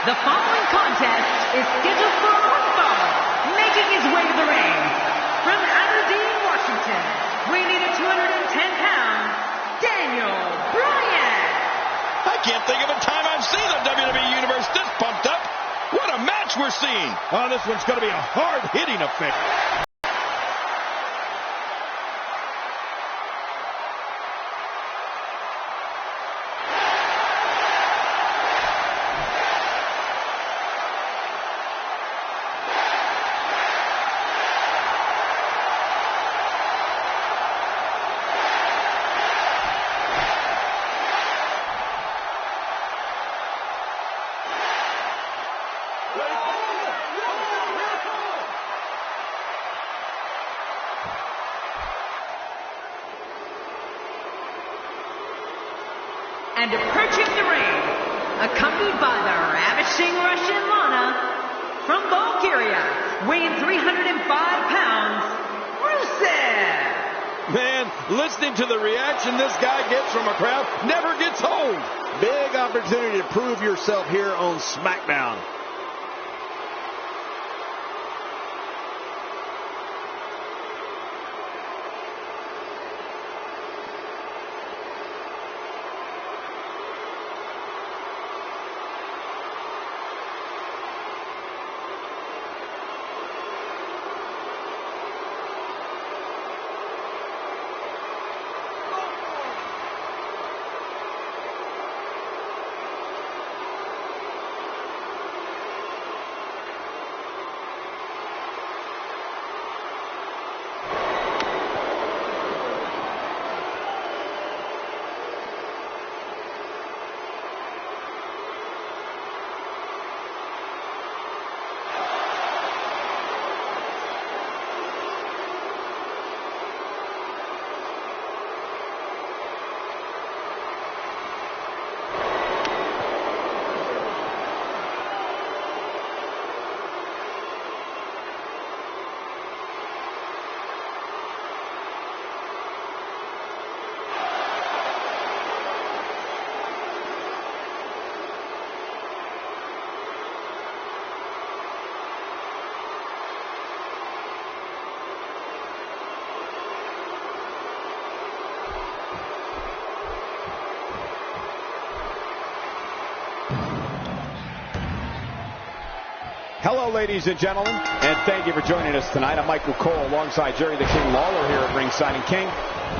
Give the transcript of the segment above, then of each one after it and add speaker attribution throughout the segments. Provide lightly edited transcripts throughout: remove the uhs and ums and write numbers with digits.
Speaker 1: The following contest is scheduled for one fall, making his way to the ring. From Aberdeen, Washington, weighing in at 210 pounds, Daniel Bryan.
Speaker 2: I can't think of a time I've seen the WWE Universe this pumped up. What a match we're seeing.
Speaker 3: Oh, this one's going to be a hard-hitting affair.
Speaker 1: And approaching the ring, accompanied by the ravishing Russian Lana, from Bulgaria, weighing 305 pounds, Rusev.
Speaker 2: Man, listening to the reaction this guy gets from a crowd never gets old.
Speaker 3: Big opportunity to prove yourself here on Smackdown.
Speaker 4: Hello, ladies and gentlemen, and thank you for joining us tonight. I'm Michael Cole alongside Jerry the King Lawler here at ringside. And King,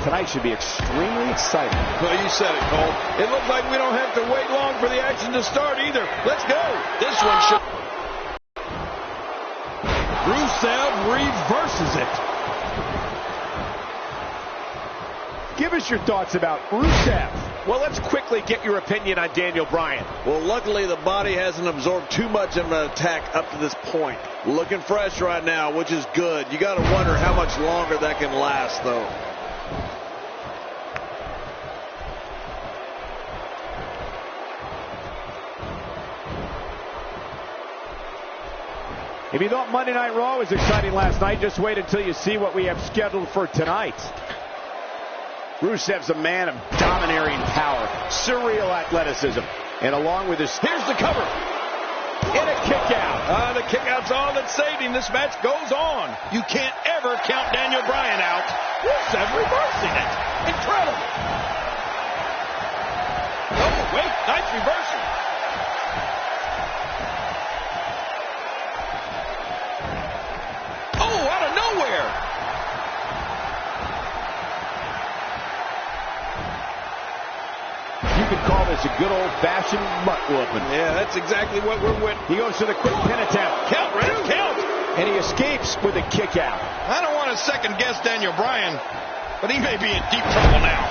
Speaker 4: tonight should be extremely exciting.
Speaker 2: Well, you said it, Cole. It looks like we don't have to wait long for the action to start either. Let's go. This one should...
Speaker 3: Rusev reverses it.
Speaker 4: Give us your thoughts about Rusev. Well, let's quickly get your opinion on Daniel Bryan.
Speaker 3: Well, luckily the body hasn't absorbed too much of an attack up to this point. Looking fresh right now, which is good. You got to wonder how much longer that can last, though.
Speaker 4: If you thought Monday Night Raw was exciting last night, just wait until you see what we have scheduled for tonight. Rusev's a man of domineering power, surreal athleticism, and along with his...
Speaker 2: Here's the cover.
Speaker 4: And a kick out.
Speaker 2: The kick out's all that's saved him. This match goes on. You can't ever count Daniel Bryan out. Rusev reversing it. Incredible. Oh, wait. Nice reversal. Oh, out of nowhere.
Speaker 4: You could call this a good old-fashioned butt-whooping.
Speaker 2: Yeah, that's exactly what we're with.
Speaker 4: He goes to the quick pin attempt.
Speaker 2: Count, Red, count.
Speaker 4: And he escapes with a kick out.
Speaker 2: I don't want to second-guess Daniel Bryan, but he may be in deep trouble now.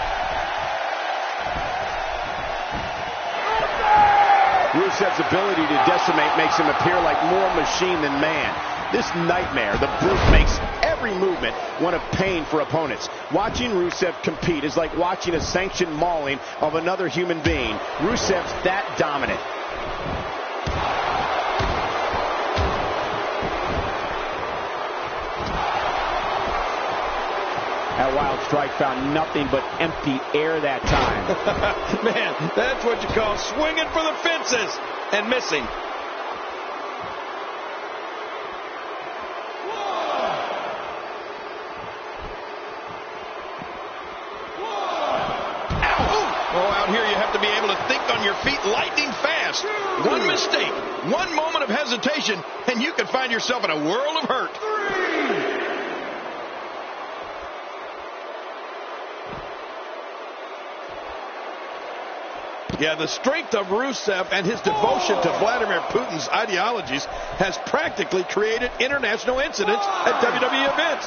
Speaker 4: Rusev's ability to decimate makes him appear like more machine than man. This nightmare, the brute, makes every movement one of pain for opponents. Watching Rusev compete is like watching a sanctioned mauling of another human being. Rusev's that dominant. That wild strike found nothing but empty air that time.
Speaker 2: Man, that's what you call swinging for the fences and missing. to be able to think on your feet lightning fast. One mistake, one moment of hesitation, and you can find yourself in a world of hurt. Yeah, the strength of Rusev and his devotion to Vladimir Putin's ideologies has practically created international incidents at WWE events.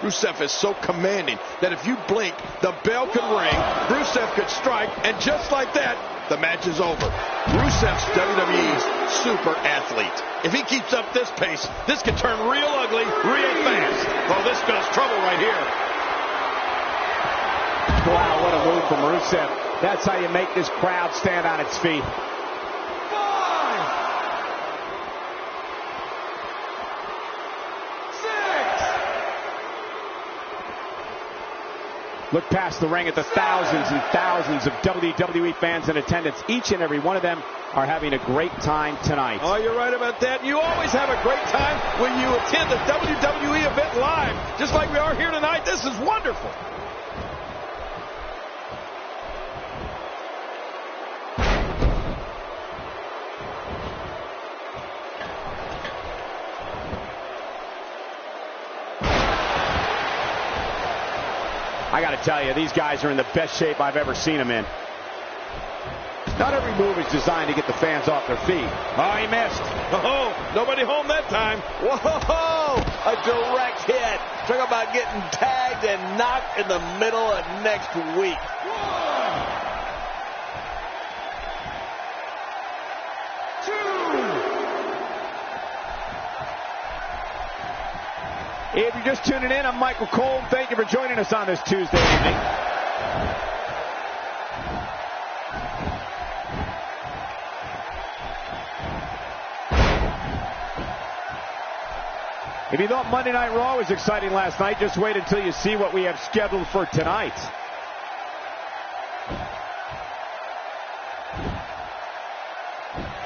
Speaker 2: Rusev is so commanding that if you blink, the bell could ring, Rusev could strike, and just like that, the match is over. Rusev's WWE's super athlete. If he keeps up this pace, this could turn real ugly real fast. Oh, this spells trouble right here.
Speaker 4: Wow, what a move from Rusev. That's how you make this crowd stand on its feet.
Speaker 1: 5.
Speaker 4: Look past the ring at the thousands and thousands of WWE fans in attendance. Each and every one of them are having a great time tonight.
Speaker 2: Oh, you're right about that. You always have a great time when you attend a WWE event live. Just like we are here tonight. This is wonderful.
Speaker 4: I got to tell you, these guys are in the best shape I've ever seen them in. Not every move is designed to get the fans off their feet.
Speaker 2: Oh, he missed. Oh, nobody home that time.
Speaker 3: Whoa! A direct hit. Talk about getting tagged and knocked in the middle of next week.
Speaker 1: 2.
Speaker 4: If you're just tuning in, I'm Michael Cole. Thank you for joining us on this Tuesday evening. If you thought Monday Night Raw was exciting last night, just wait until you see what we have scheduled for tonight.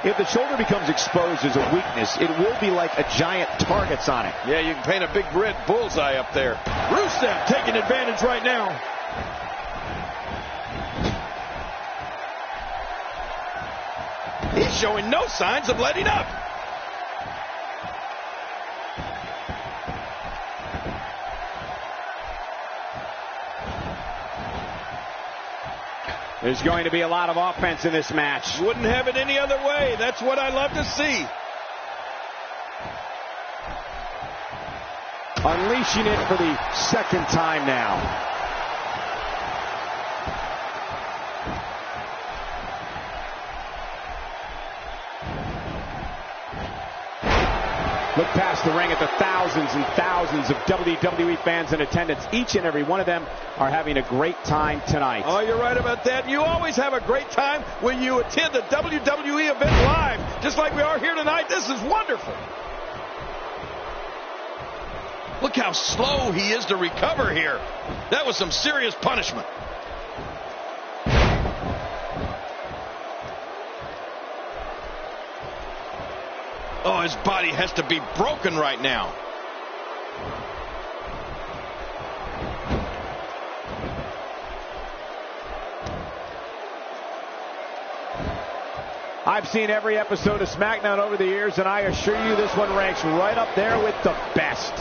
Speaker 4: If the shoulder becomes exposed as a weakness, it will be like a giant targets on it.
Speaker 2: Yeah, you can paint a big red bullseye up there. Rusev taking advantage right now. He's showing no signs of letting up.
Speaker 4: There's going to be a lot of offense in this match.
Speaker 2: Wouldn't have it any other way. That's what I love to see.
Speaker 4: Unleashing it for the second time now. Look past the ring at the thousands and thousands of WWE fans in attendance. Each and every one of them are having a great time tonight.
Speaker 2: Oh, you're right about that. You always have a great time when you attend a WWE event live. Just like we are here tonight. This is wonderful. Look how slow he is to recover here. That was some serious punishment. Oh, his body has to be broken right now.
Speaker 4: I've seen every episode of Smackdown over the years, and I assure you this one ranks right up there with the best.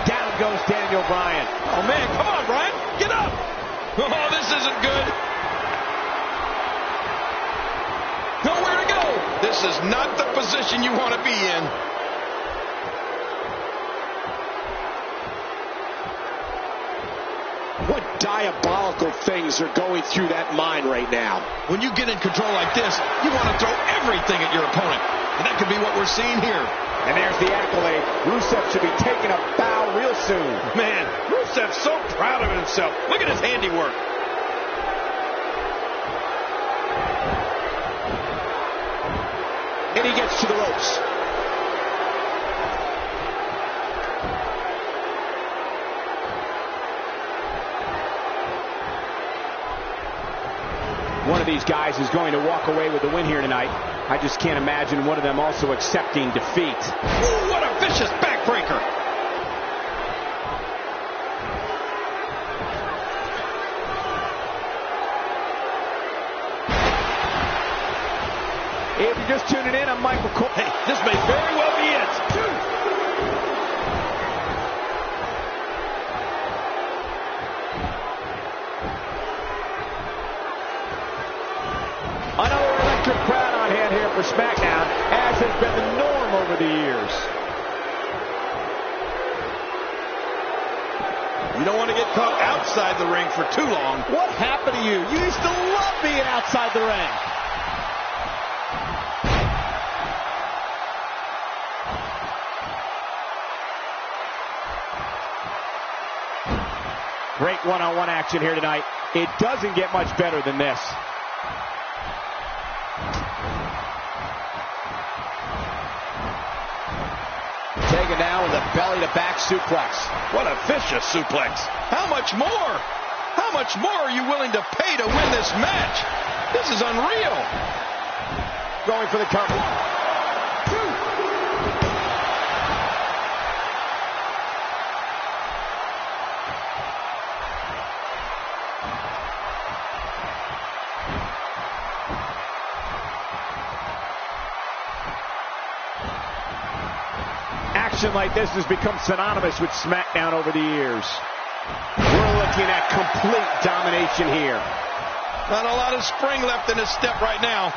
Speaker 4: Down goes Daniel Bryan.
Speaker 2: Oh, man, come on, Bryan. Get up. Oh, this isn't good. Nowhere to go. This is not the position you want to be in.
Speaker 3: What diabolical things are going through that mind right now?
Speaker 2: When you get in control like this, you want to throw everything at your opponent. And that could be what we're seeing here.
Speaker 4: And there's the accolade. Rusev should be taking a bow real soon.
Speaker 2: Man, Rusev's so proud of himself. Look at his handiwork.
Speaker 3: And he gets to the ropes.
Speaker 4: One of these guys is going to walk away with the win here tonight. I just can't imagine one of them also accepting defeat.
Speaker 2: Ooh, what a vicious backbreaker.
Speaker 4: If you're just tuning in, I'm Michael Cole.
Speaker 2: Hey, this may very well be it.
Speaker 4: Another electric crowd on hand here for Smackdown, as has been the norm over the years.
Speaker 2: You don't want to get caught outside the ring for too long.
Speaker 3: What happened to you? You used to love being outside the ring.
Speaker 4: Great one-on-one action here tonight. It doesn't get much better than this.
Speaker 3: Taken down with a belly-to-back suplex.
Speaker 2: What a vicious suplex. How much more? How much more are you willing to pay to win this match? This is unreal.
Speaker 4: Going for the cover.
Speaker 2: 1, 2.
Speaker 4: Action like this has become synonymous with Smackdown over the years. We're looking at complete domination here.
Speaker 2: Not a lot of spring left in his step right now.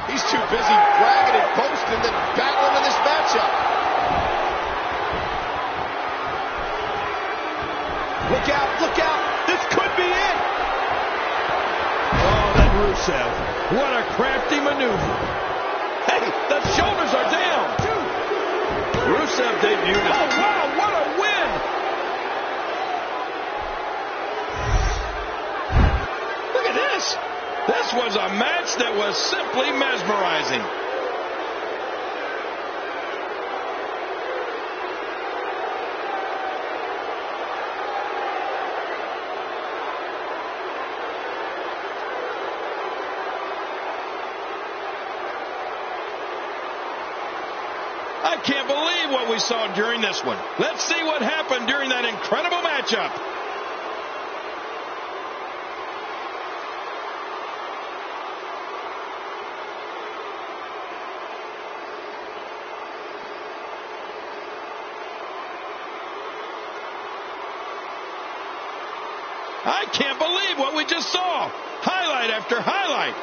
Speaker 3: He's too busy bragging and boasting than battling in this matchup.
Speaker 4: Look out, look out. This could be it.
Speaker 2: Oh, that Rusev. What a crafty maneuver. Hey, the shoulders are down. Rusev debuted. Oh, wow, what a win. Look at this. This was a match that was simply mesmerizing. I can't believe what we saw during this one. Let's see what happened during that incredible matchup. I can't believe what we just saw. Highlight after highlight.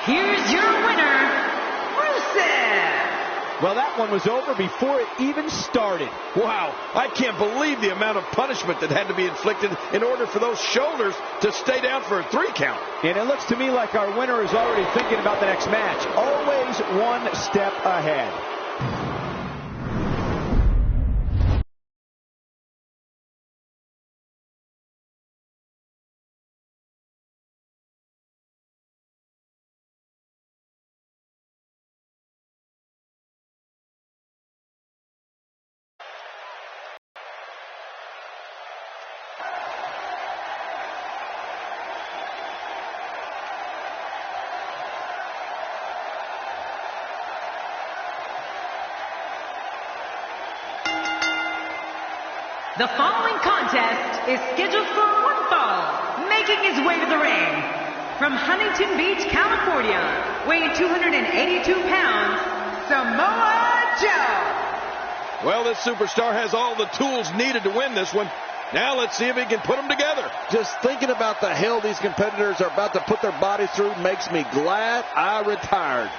Speaker 1: Here's your winner, Rusev.
Speaker 4: Well, that one was over before it even started.
Speaker 2: Wow, I can't believe the amount of punishment that had to be inflicted in order for those shoulders to stay down for a 3 count.
Speaker 4: And it looks to me like our winner is already thinking about the next match. Always one step ahead.
Speaker 1: The following contest is scheduled for one fall, making his way to the ring. From Huntington Beach, California, weighing 282 pounds, Samoa Joe.
Speaker 2: Well, this superstar has all the tools needed to win this one. Now let's see if he can put them together.
Speaker 3: Just thinking about the hell these competitors are about to put their bodies through makes me glad I retired.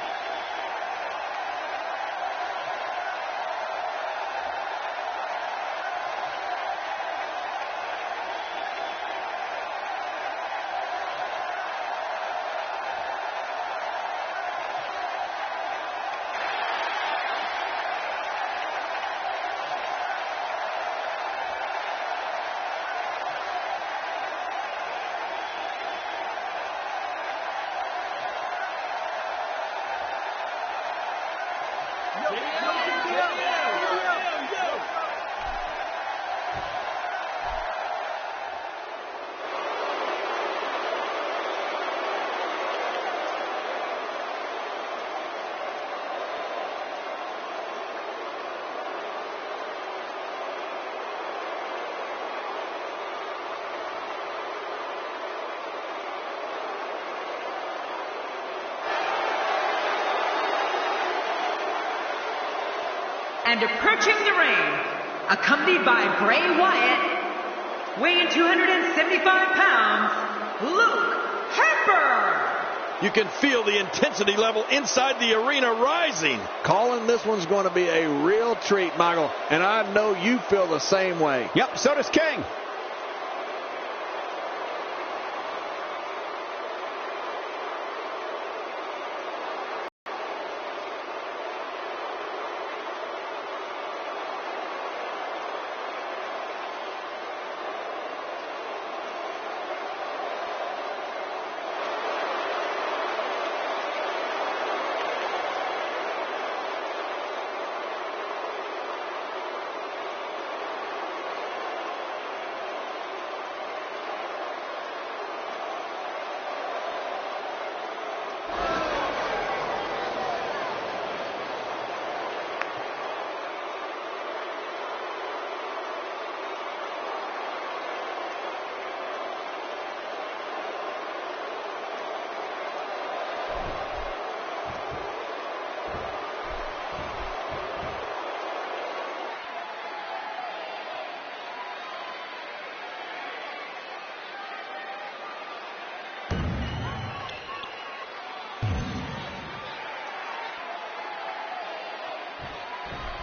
Speaker 1: And approaching the ring, accompanied by Bray Wyatt, weighing 275 pounds, Luke Harper.
Speaker 2: You can feel the intensity level inside the arena rising.
Speaker 3: Calling this one's going to be a real treat, Michael, and I know you feel the same way.
Speaker 4: Yep, so does King.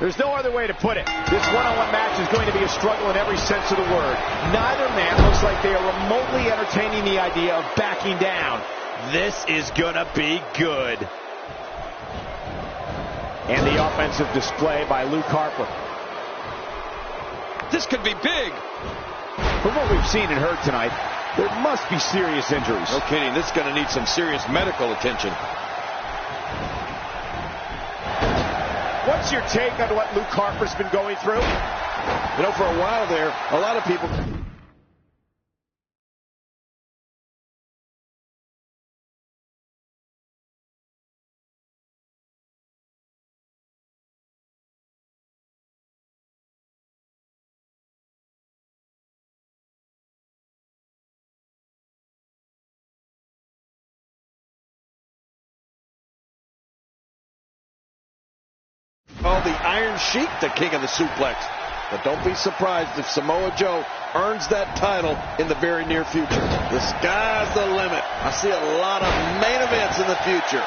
Speaker 4: There's no other way to put it. This one-on-one match is going to be a struggle in every sense of the word. Neither man looks like they are remotely entertaining the idea of backing down. This is going to be good. And the offensive display by Luke Harper.
Speaker 2: This could be big.
Speaker 4: From what we've seen and heard tonight, there must be serious injuries.
Speaker 2: No kidding. This is going to need some serious medical attention.
Speaker 4: What's your take on what Luke Harper's been going through?
Speaker 3: You know, for a while there, a lot of people... call the Iron Sheik the king of the suplex. But don't be surprised if Samoa Joe earns that title in the very near future. The sky's the limit. I see a lot of main events in the future.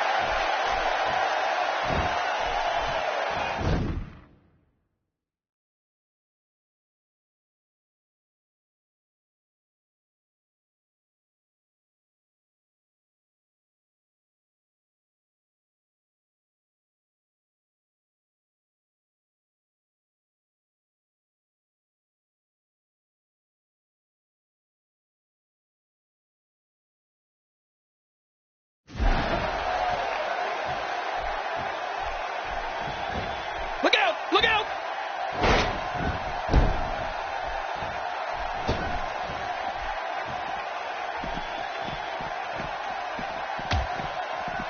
Speaker 2: Look out! Look out!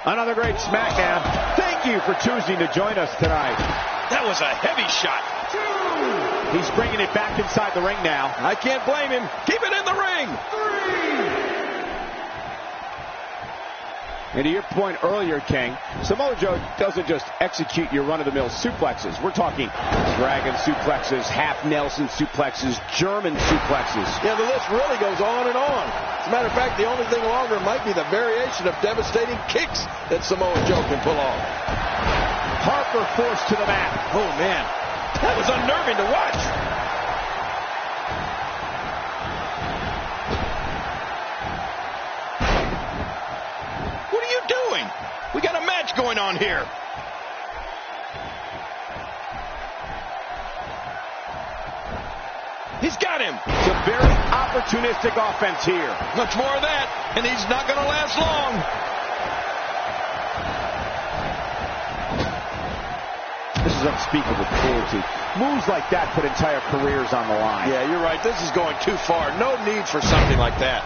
Speaker 4: Another great Smackdown. Thank you for choosing to join us tonight.
Speaker 2: That was a heavy shot.
Speaker 4: He's bringing it back inside the ring now.
Speaker 2: I can't blame him. Keep it in the ring.
Speaker 4: And to your point earlier, King, Samoa Joe doesn't just execute your run-of-the-mill suplexes. We're talking dragon suplexes, half Nelson suplexes, German suplexes.
Speaker 3: Yeah, the list really goes on and on. As a matter of fact, the only thing longer might be the variation of devastating kicks that Samoa Joe can pull off.
Speaker 4: Harper forced to the mat.
Speaker 2: Oh, man. That was unnerving to watch. What are you doing? We got a match going on here. He's got him.
Speaker 4: It's a very opportunistic offense here.
Speaker 2: Much more of that, and he's not going to last long.
Speaker 4: This is unspeakable cruelty. Moves like that put entire careers on the line.
Speaker 2: Yeah, you're right. This is going too far. No need for something like that.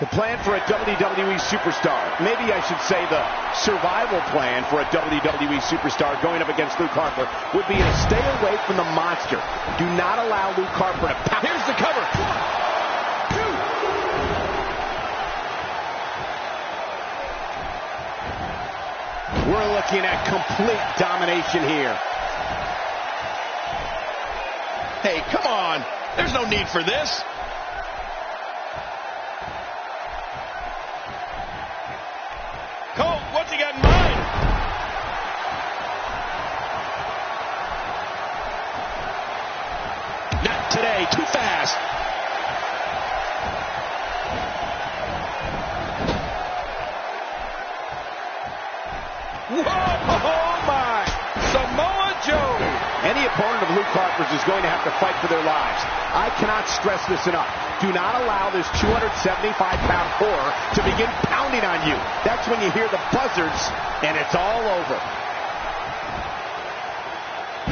Speaker 4: The plan for a WWE superstar, maybe I should say the survival plan for a WWE superstar going up against Luke Harper, would be to stay away from the monster. Do not allow Luke Harper to pounce.
Speaker 2: Here's the cover. 1, 2.
Speaker 4: We're looking at complete domination here.
Speaker 2: Hey, come on. There's no need for this. Cole, what's he got in mind? Not today. Too fast. Whoa, oh my. Samoa Joe.
Speaker 4: Any opponent of Luke Harper's is going to have to fight for their lives. I cannot stress this enough. Do not allow this 275-pound horror to begin pounding on you. That's when you hear the buzzards, and it's all over.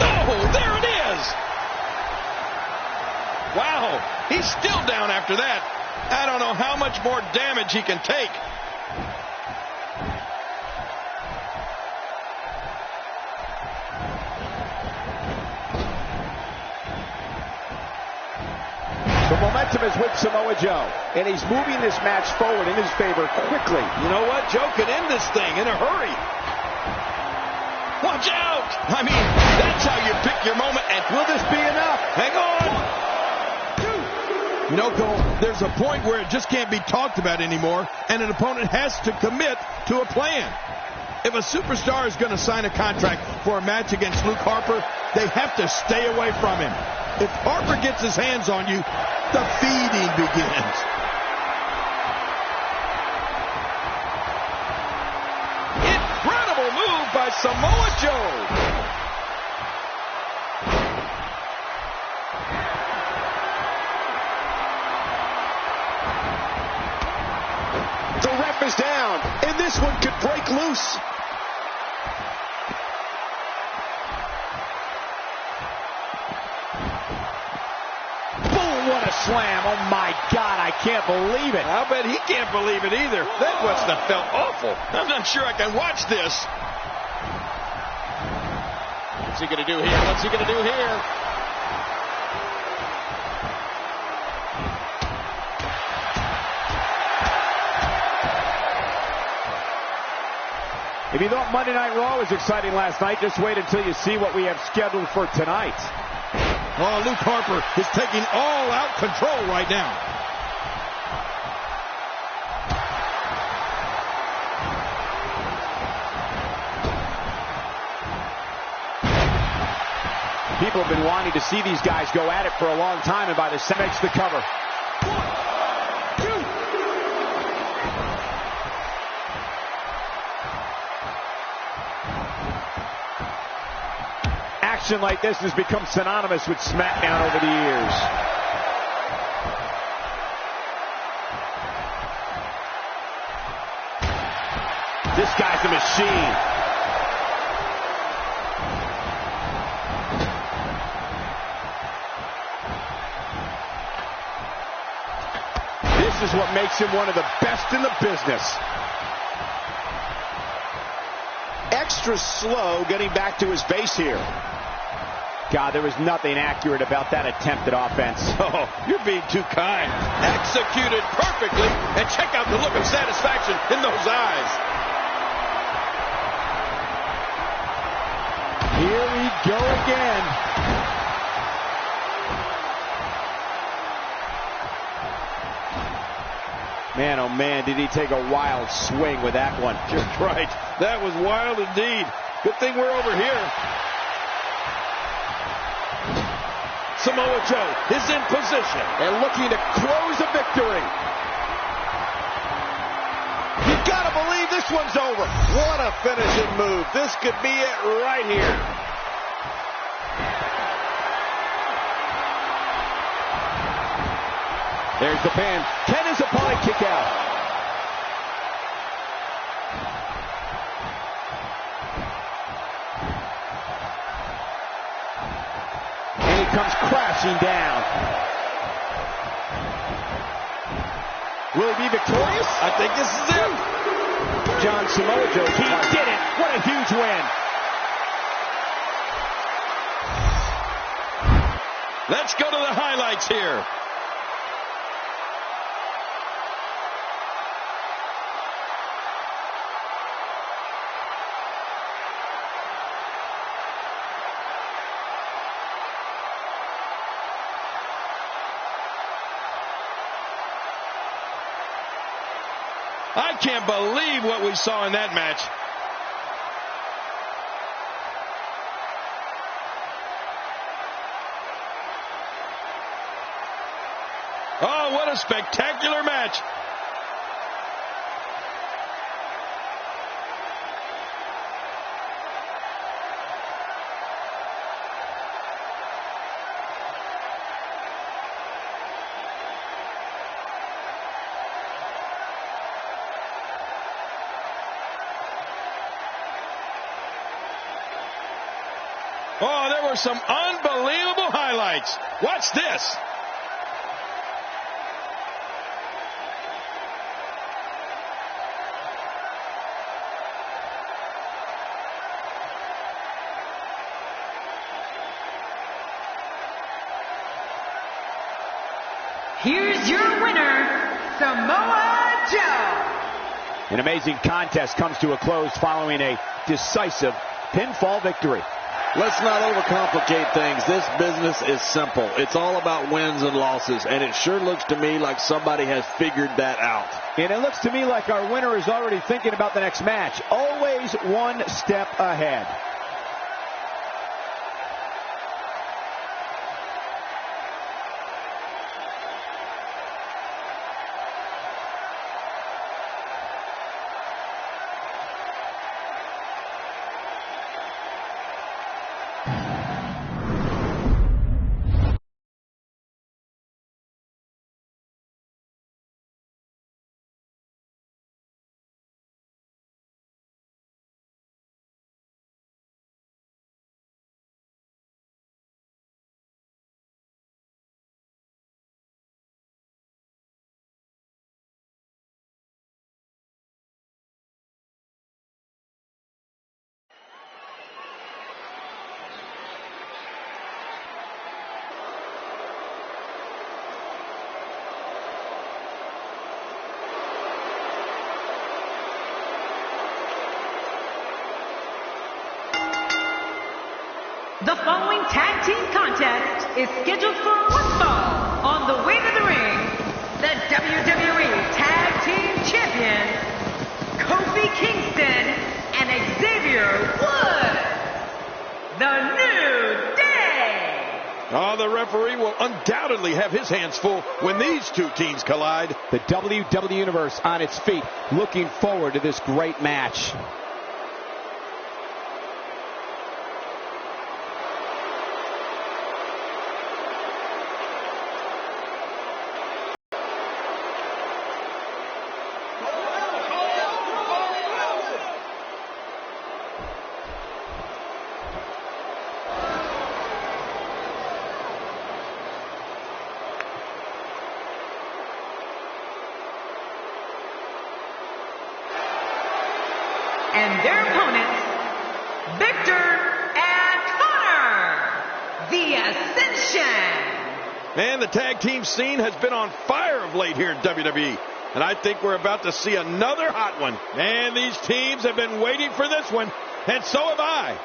Speaker 2: Oh, there it is. Wow, he's still down after that. I don't know how much more damage he can take.
Speaker 4: The momentum is with Samoa Joe, and he's moving this match forward in his favor quickly.
Speaker 2: You know what? Joe could end this thing in a hurry. Watch out! I mean, that's how you pick your moment. And will this be enough? Hang on! 1, 2. You know, Cole, there's a point where it just can't be talked about anymore, and an opponent has to commit to a plan. If a superstar is going to sign a contract for a match against Luke Harper, they have to stay away from him. If Harper gets his hands on you, the feeding begins. Incredible move by Samoa Joe.
Speaker 4: The ref is down, and this one could break loose. What a slam. Oh, my God, I can't believe it.
Speaker 2: I'll bet he can't believe it either. That must have felt awful. I'm not sure I can watch this.
Speaker 3: What's he going to do here? What's he going to do here?
Speaker 4: If you thought Monday Night Raw was exciting last night, just wait until you see what we have scheduled for tonight.
Speaker 2: Oh, Luke Harper is taking all-out control right now.
Speaker 4: People have been wanting to see these guys go at it for a long time, and by the second makes the cover.
Speaker 2: 1, 2.
Speaker 4: Action like this has become synonymous with Smackdown over the years. This guy's a machine. This is what makes him one of the best in the business. Extra slow getting back to his base here. God, there was nothing accurate about that attempted offense.
Speaker 2: Oh, you're being too kind. Executed perfectly, and check out the look of satisfaction in those eyes.
Speaker 4: Here we go again. Man, oh man, did he take a wild swing with that one.
Speaker 2: You're right. That was wild indeed. Good thing we're over here. Samoa Joe is in position
Speaker 4: and looking to close a victory.
Speaker 3: You've got to believe this one's over. What a finishing move. This could be it right here.
Speaker 4: There's the pin. Can his opponent kick out? And he comes crashing down. Will he be victorious?
Speaker 2: I think this is it.
Speaker 4: John Samoa Joe, he did it. What a huge win.
Speaker 2: Let's go to the highlights here. I can't believe what we saw in that match. Oh, what a spectacular match. Oh, there were some unbelievable highlights. Watch this.
Speaker 1: Here's your winner, Samoa Joe.
Speaker 4: An amazing contest comes to a close following a decisive pinfall victory.
Speaker 3: Let's not overcomplicate things. This business is simple. It's all about wins and losses, and it sure looks to me like somebody has figured that out.
Speaker 4: And it looks to me like our winner is already thinking about the next match. Always one step ahead.
Speaker 1: The following tag team contest is scheduled for one fall. On the way to the ring, the WWE Tag Team Champions, Kofi Kingston and Xavier Woods. The New Day.
Speaker 2: Oh, the referee will undoubtedly have his hands full when these two teams collide.
Speaker 4: The WWE Universe on its feet, looking forward to this great match.
Speaker 1: And their opponents, Victor and Connor, the Ascension.
Speaker 2: Man, the tag team scene has been on fire of late here in WWE. And I think we're about to see another hot one. Man, these teams have been waiting for this one. And so have I.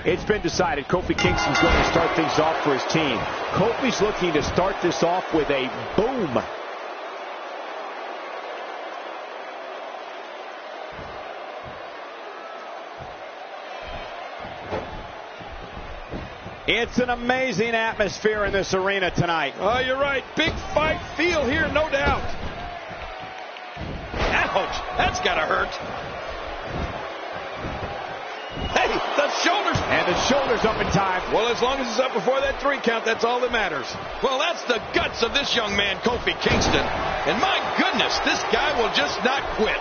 Speaker 4: It's been decided Kofi Kingston's going to start things off for his team. Kofi's looking to start this off with a boom. It's an amazing atmosphere in this arena tonight.
Speaker 2: Oh, you're right. Big fight feel here, no doubt. Ouch, that's gotta hurt. Hey, the shoulders.
Speaker 4: And the shoulders up in time.
Speaker 2: Well, as long as it's up before that 3 count, that's all that matters. Well, that's the guts of this young man, Kofi Kingston. And my goodness, this guy will just not quit.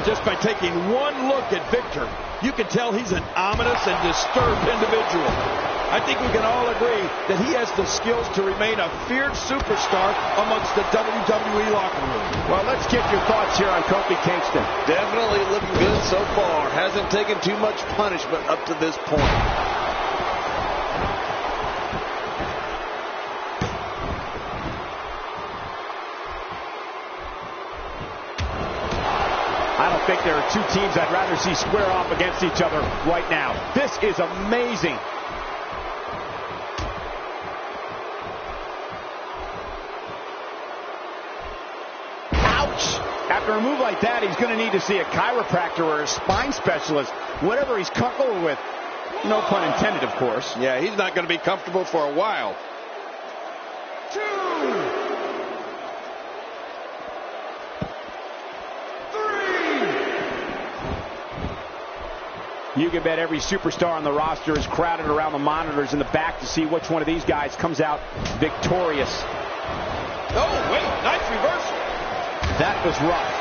Speaker 2: Just by taking one look at Victor, you can tell he's an ominous and disturbed individual. I think we can all agree that he has the skills to remain a feared superstar amongst the WWE locker room.
Speaker 4: Well, let's get your thoughts here on Kofi Kingston.
Speaker 3: Definitely looking good so far. Hasn't taken too much punishment up to this point.
Speaker 4: I don't think there are two teams I'd rather see square off against each other right now. This is amazing. Ouch! After a move like that, he's going to need to see a chiropractor or a spine specialist, whatever he's comfortable with. No pun intended, of course.
Speaker 2: Yeah, he's not going to be comfortable for a while. 2, 3.
Speaker 4: You can bet every superstar on the roster is crowded around the monitors in the back to see which one of these guys comes out victorious.
Speaker 2: Oh, wait, nice reversal.
Speaker 4: That was rough.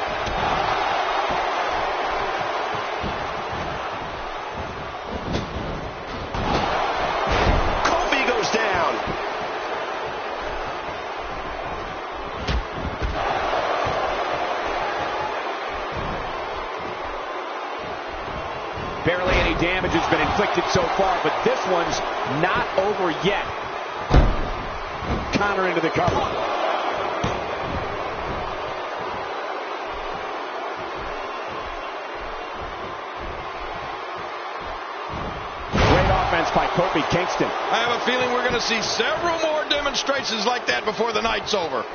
Speaker 3: Kofi goes down.
Speaker 4: Barely any damage has been inflicted so far, but this one's not over yet. Connor into the cover. By Kofi Kingston.
Speaker 2: I have a feeling we're going to see several more demonstrations like that before the night's over.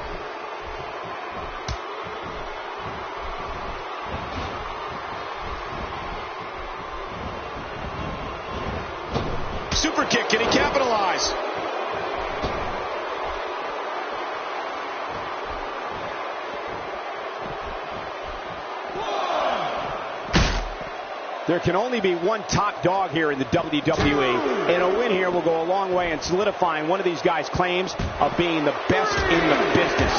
Speaker 4: Super kick, can he capitalize? There can only be one top dog here in the WWE, and a win here will go a long way in solidifying one of these guys' claims of being the best in the business.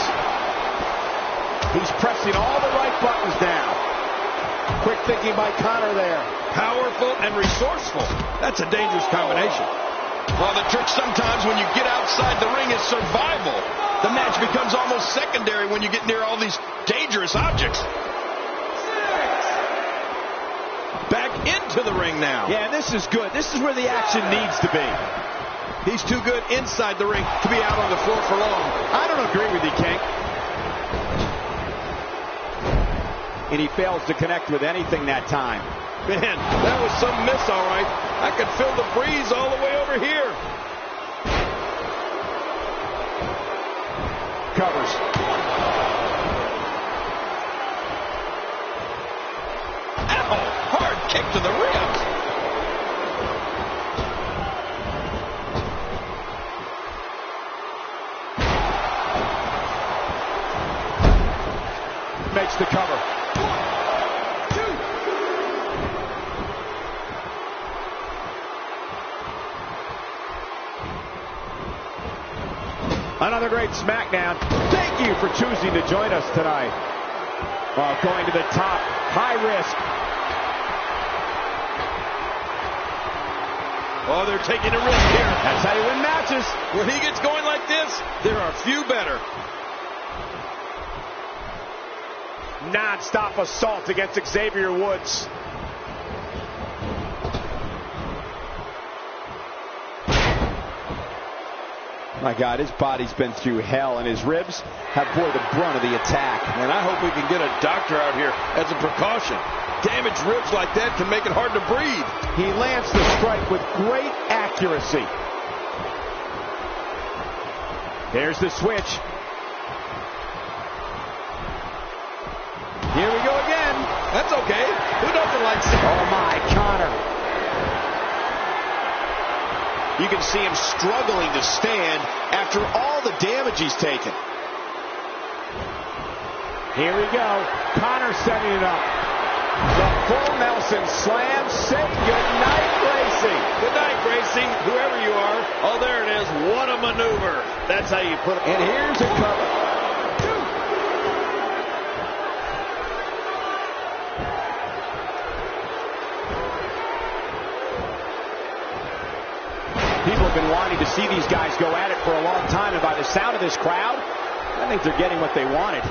Speaker 4: He's pressing all the right buttons now. Quick thinking by Connor there.
Speaker 2: Powerful and resourceful. That's a dangerous combination. Well, the trick sometimes when you get outside the ring is survival. The match becomes almost secondary when you get near all these dangerous objects. Back into the ring now.
Speaker 4: Yeah, this is good. This is where the action needs to be.
Speaker 2: He's too good inside the ring to be out on the floor for long.
Speaker 4: I don't agree with you, King. And he fails to connect with anything that time.
Speaker 2: Man, that was some miss, all right. I could feel the breeze all the way over here.
Speaker 4: Covers.
Speaker 2: Kick to the ribs.
Speaker 4: Makes the cover.
Speaker 2: 1, 2.
Speaker 4: Another great Smackdown. Thank you for choosing to join us tonight. Well, going to the top, high risk.
Speaker 2: Oh, they're taking a risk here.
Speaker 4: That's how you win matches.
Speaker 2: When he gets going like this, there are few better.
Speaker 4: Non-stop assault against Xavier Woods. My God, his body's been through hell, and his ribs have bore the brunt of the attack.
Speaker 2: And I hope we can get a doctor out here as a precaution. Damaged ribs like that can make it hard to breathe.
Speaker 4: He lands the strike with great accuracy. There's the switch. Here we go again.
Speaker 2: That's okay. Who doesn't like seeing?
Speaker 4: Oh my, Connor.
Speaker 3: You can see him struggling to stand after all the damage he's taken.
Speaker 4: Here we go. Connor setting it up. The full Nelson slam. Say goodnight, Gracie.
Speaker 3: Good night, Gracie. Whoever you are. Oh, there it is. What a maneuver. That's how you put it.
Speaker 4: And here's a cover. People have been wanting to see these guys go at it for a long time, and by the sound of this crowd, I think they're getting what they wanted.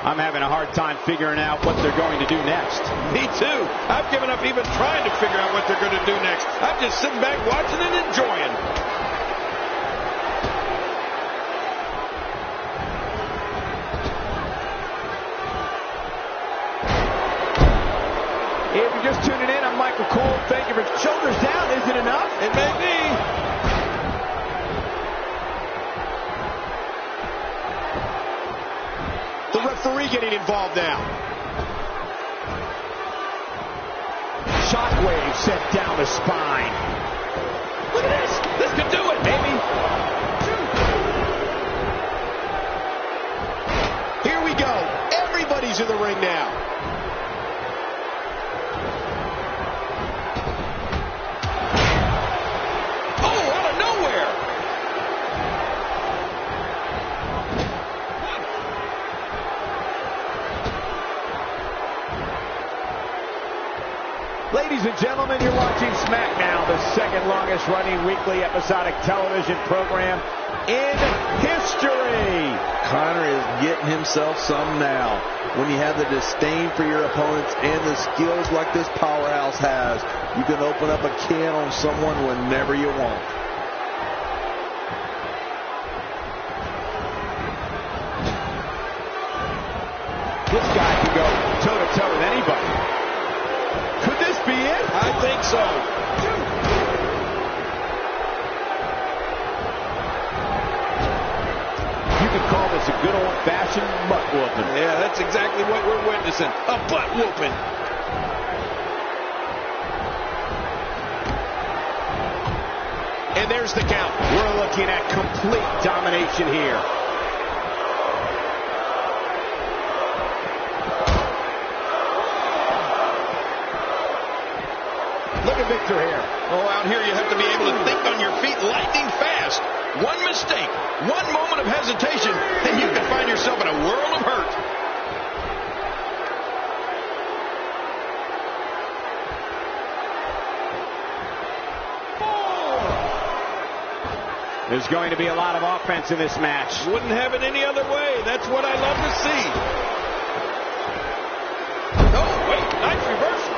Speaker 4: I'm having a hard time figuring out what they're going to do next.
Speaker 2: Me too. I've given up even trying to figure out what they're going to do next. I'm just sitting back watching and enjoying.
Speaker 4: If you're just tuning in, I'm Michael Cole. Thank you for shoulders down. Is it enough?
Speaker 2: It may be.
Speaker 3: The referee getting involved now.
Speaker 4: Shockwave sent down the spine.
Speaker 2: Look at this. This could do it.
Speaker 4: Maybe.
Speaker 3: Here we go. Everybody's in the ring now.
Speaker 4: Ladies and gentlemen, you're watching Smackdown, the second longest running weekly episodic television program in history.
Speaker 3: Connor is getting himself some now. When you have the disdain for your opponents and the skills like this powerhouse has, you can open up a can on someone whenever you want.
Speaker 4: This guy can go toe-to-toe with anybody. Could this be it?
Speaker 2: I think so.
Speaker 4: You could call this a good old-fashioned butt whooping.
Speaker 2: Yeah, that's exactly what we're witnessing. A butt whooping.
Speaker 4: And there's the count. We're looking at complete domination here. Look at Victor here.
Speaker 2: Oh, out here you have to be able to think on your feet lightning fast. One mistake, one moment of hesitation, and you can find yourself in a world of hurt.
Speaker 4: There's going to be a lot of offense in this match.
Speaker 2: Wouldn't have it any other way. That's what I love to see. Oh, wait, nice reversal.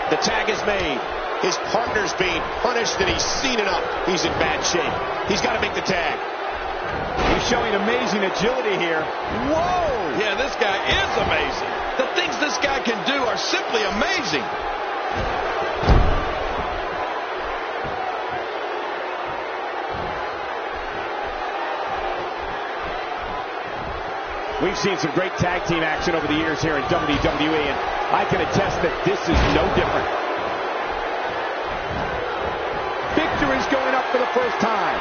Speaker 3: The tag is made. His partner's being punished, and he's seen enough. He's in bad shape. He's got to make the tag.
Speaker 4: He's showing amazing agility here.
Speaker 2: Whoa! Yeah, this guy is amazing. The things this guy can do are simply amazing.
Speaker 4: We've seen some great tag team action over the years here in WWE, and I can attest that this is no different. Victor is going up for the first time.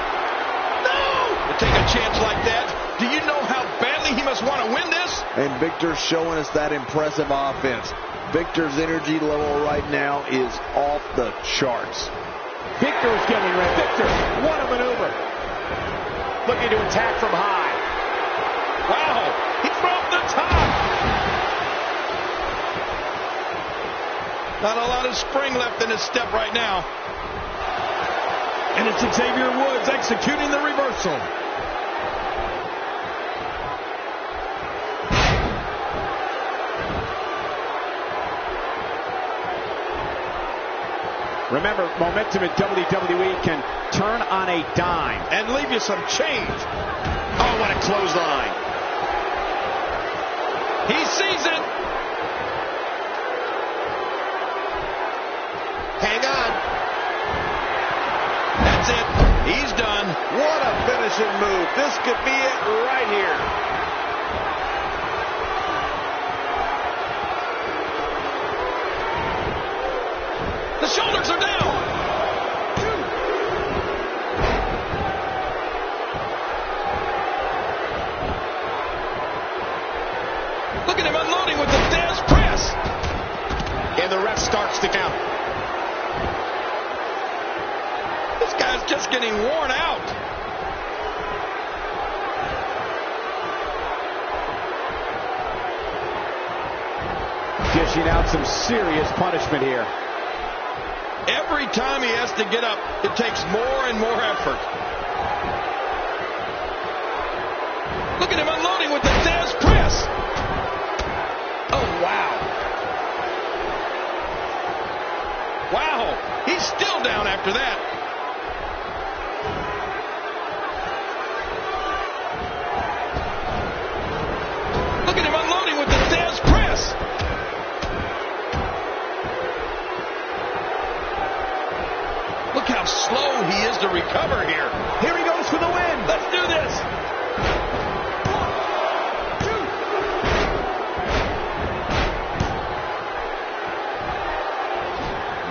Speaker 2: No! To take a chance like that, do you know how badly he must want to win this?
Speaker 3: And Victor's showing us that impressive offense. Victor's energy level right now is off the charts.
Speaker 4: Victor is getting ready. Victor, what a maneuver. Looking to attack from high.
Speaker 2: Wow, he from the top. Not a lot of spring left in his step right now. And it's Xavier Woods executing the reversal.
Speaker 4: Remember, momentum in WWE can turn on a dime.
Speaker 2: And leave you some change.
Speaker 3: Oh, what a clothesline.
Speaker 2: He sees it.
Speaker 3: Hang on.
Speaker 2: That's it. He's done.
Speaker 3: What a finishing move. This could be it right here.
Speaker 2: The shoulders are down. Look at him unloading with the Dez press.
Speaker 4: And the ref starts to count.
Speaker 2: This guy's just getting worn out.
Speaker 4: Dishing out some serious punishment here.
Speaker 2: Every time he has to get up, it takes more and more effort. Look at him unloading with the Dez press. Oh, wow. Wow. He's still down after that. Look at him unloading with the Dez press. Look how slow he is to recover here.
Speaker 4: Here he goes for the win.
Speaker 2: Let's do this.
Speaker 4: 1, 2.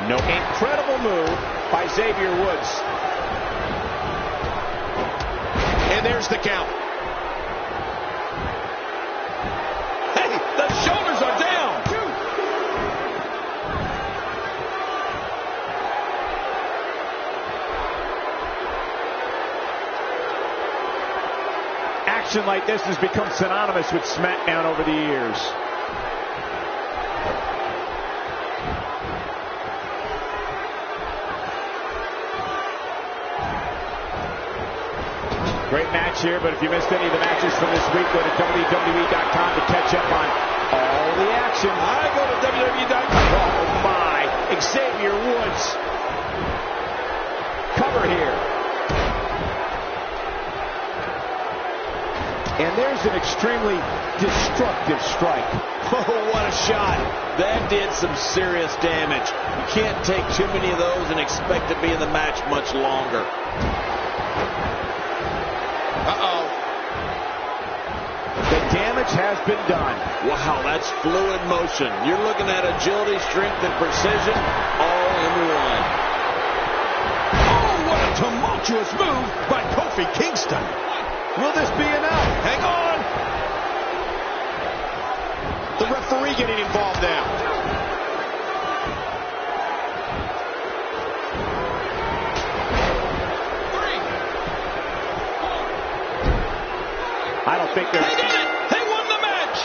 Speaker 4: No, incredible move by Xavier Woods.
Speaker 2: And there's the count. Hey, the shoulders are down.
Speaker 4: Action like this has become synonymous with Smackdown over the years. Great match here, but if you missed any of the matches from this week, go to WWE.com to catch up on all the action.
Speaker 2: I go to WWE.com.
Speaker 4: Oh my, Xavier Woods. Cover here. And there's an extremely destructive strike.
Speaker 3: Oh, what a shot. That did some serious damage. You can't take too many of those and expect to be in the match much longer.
Speaker 2: Uh-oh.
Speaker 4: The damage has been done.
Speaker 3: Wow, that's fluid motion. You're looking at agility, strength, and precision all in one.
Speaker 2: Oh, what a tumultuous move by Kofi Kingston.
Speaker 4: Will this be enough?
Speaker 2: Hang on.
Speaker 4: The referee getting involved now. I don't think
Speaker 2: They
Speaker 4: there's...
Speaker 2: did it. They won the match.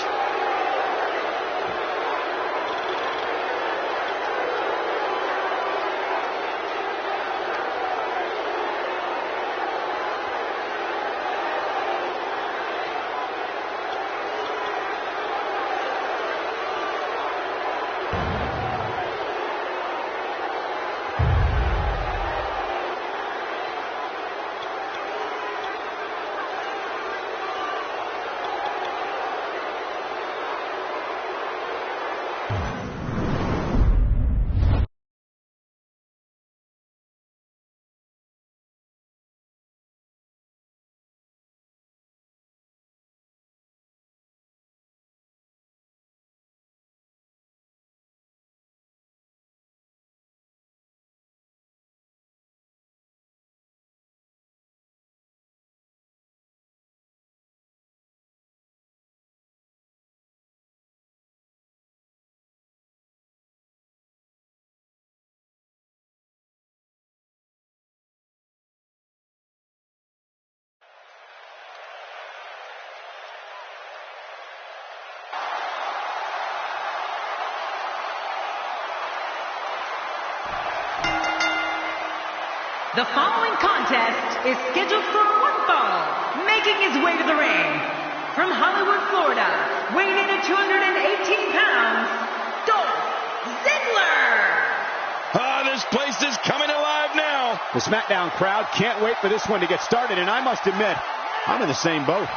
Speaker 1: The following contest is scheduled for one fall, making his way to the ring. From Hollywood, Florida, weighing in at 218 pounds, Dolph Ziggler.
Speaker 2: This place is coming alive now.
Speaker 4: The Smackdown crowd can't wait for this one to get started, and I must admit, I'm in the same boat.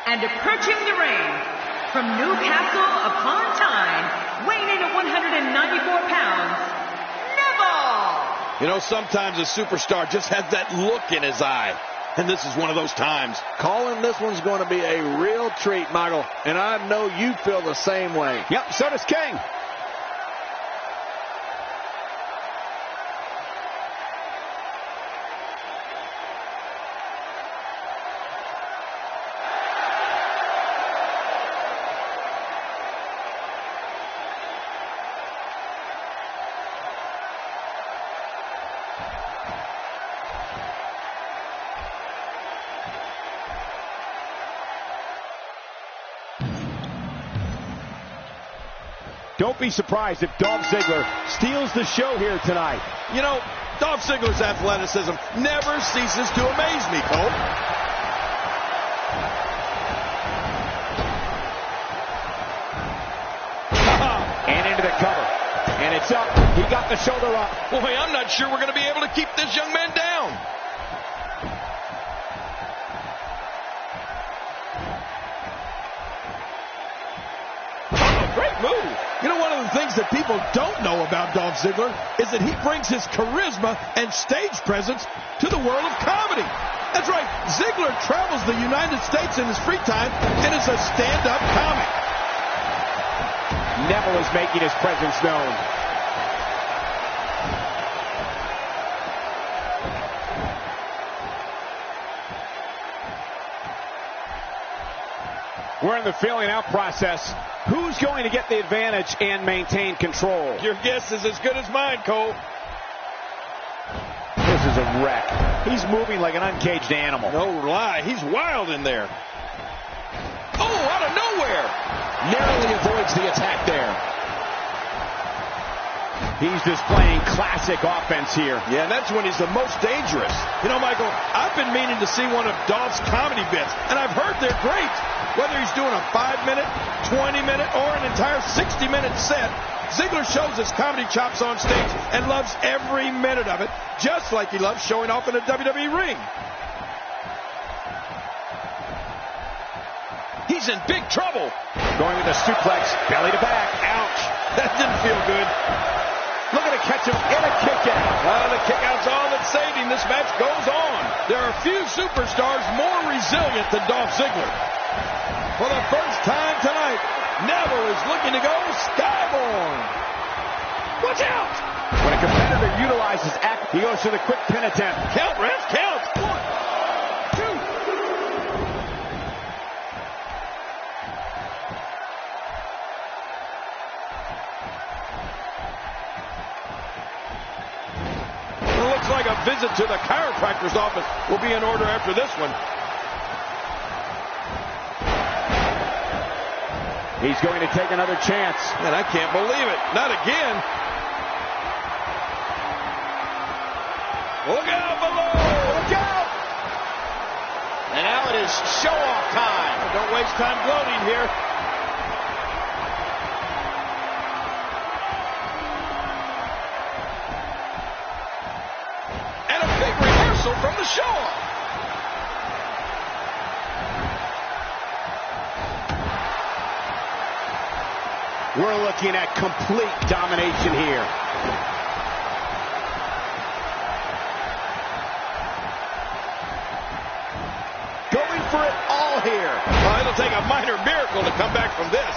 Speaker 1: And approaching the ring, from Newcastle upon Tyne, weighing in at 194 pounds, Neville!
Speaker 2: You know, sometimes a superstar just has that look in his eye. And this is one of those times.
Speaker 3: Calling this one's going to be a real treat, Michael. And I know you feel the same way.
Speaker 4: Yep, so does King. Don't be surprised if Dolph Ziggler steals the show here tonight.
Speaker 2: You know, Dolph Ziggler's athleticism never ceases to amaze me, Cole.
Speaker 4: And into the cover. And it's up. He got the shoulder up.
Speaker 2: Boy, I'm not sure we're going to be able to keep this young man down. Great move. You know, one of the things that people don't know about Dolph Ziggler is that he brings his charisma and stage presence to the world of comedy. That's right. Ziggler travels the United States in his free time and is a stand-up comic.
Speaker 4: Neville is making his presence known. We're in the feeling out process. Who's going to get the advantage and maintain control?
Speaker 2: Your guess is as good as mine, Cole.
Speaker 4: This is a wreck. He's moving like an uncaged animal.
Speaker 2: No lie. He's wild in there. Oh, out of nowhere.
Speaker 3: Narrowly avoids the attack there.
Speaker 4: He's displaying classic offense here.
Speaker 2: Yeah, and that's when he's the most dangerous. You know, Michael, I've been meaning to see one of Dolph's comedy bits, and I've heard they're great. Whether he's doing a 5-minute, 20-minute, or an entire 60-minute set, Ziggler shows his comedy chops on stage and loves every minute of it, just like he loves showing off in a WWE ring. He's in big trouble.
Speaker 4: Going with a suplex, belly to back. Ouch.
Speaker 2: That didn't feel good.
Speaker 4: Looking to catch him in a kick out.
Speaker 2: The kick out's all that's saving. This match goes on. There are few superstars more resilient than Dolph Ziggler. For the first time tonight, Neville is looking to go skyborne. Watch out!
Speaker 4: When a competitor utilizes act, he goes to the quick pin attempt.
Speaker 2: Count, ref, count. 1, 2. Looks like a visit to the chiropractor's office will be in order after this one.
Speaker 4: He's going to take another chance.
Speaker 2: And I can't believe it. Not again. Look out below.
Speaker 4: Look out.
Speaker 3: And now it is show-off time.
Speaker 2: Don't waste time gloating here. And a big reversal from the show-off.
Speaker 4: We're looking at complete domination here.
Speaker 3: Going for it all here.
Speaker 2: It'll take miracle to come back from this.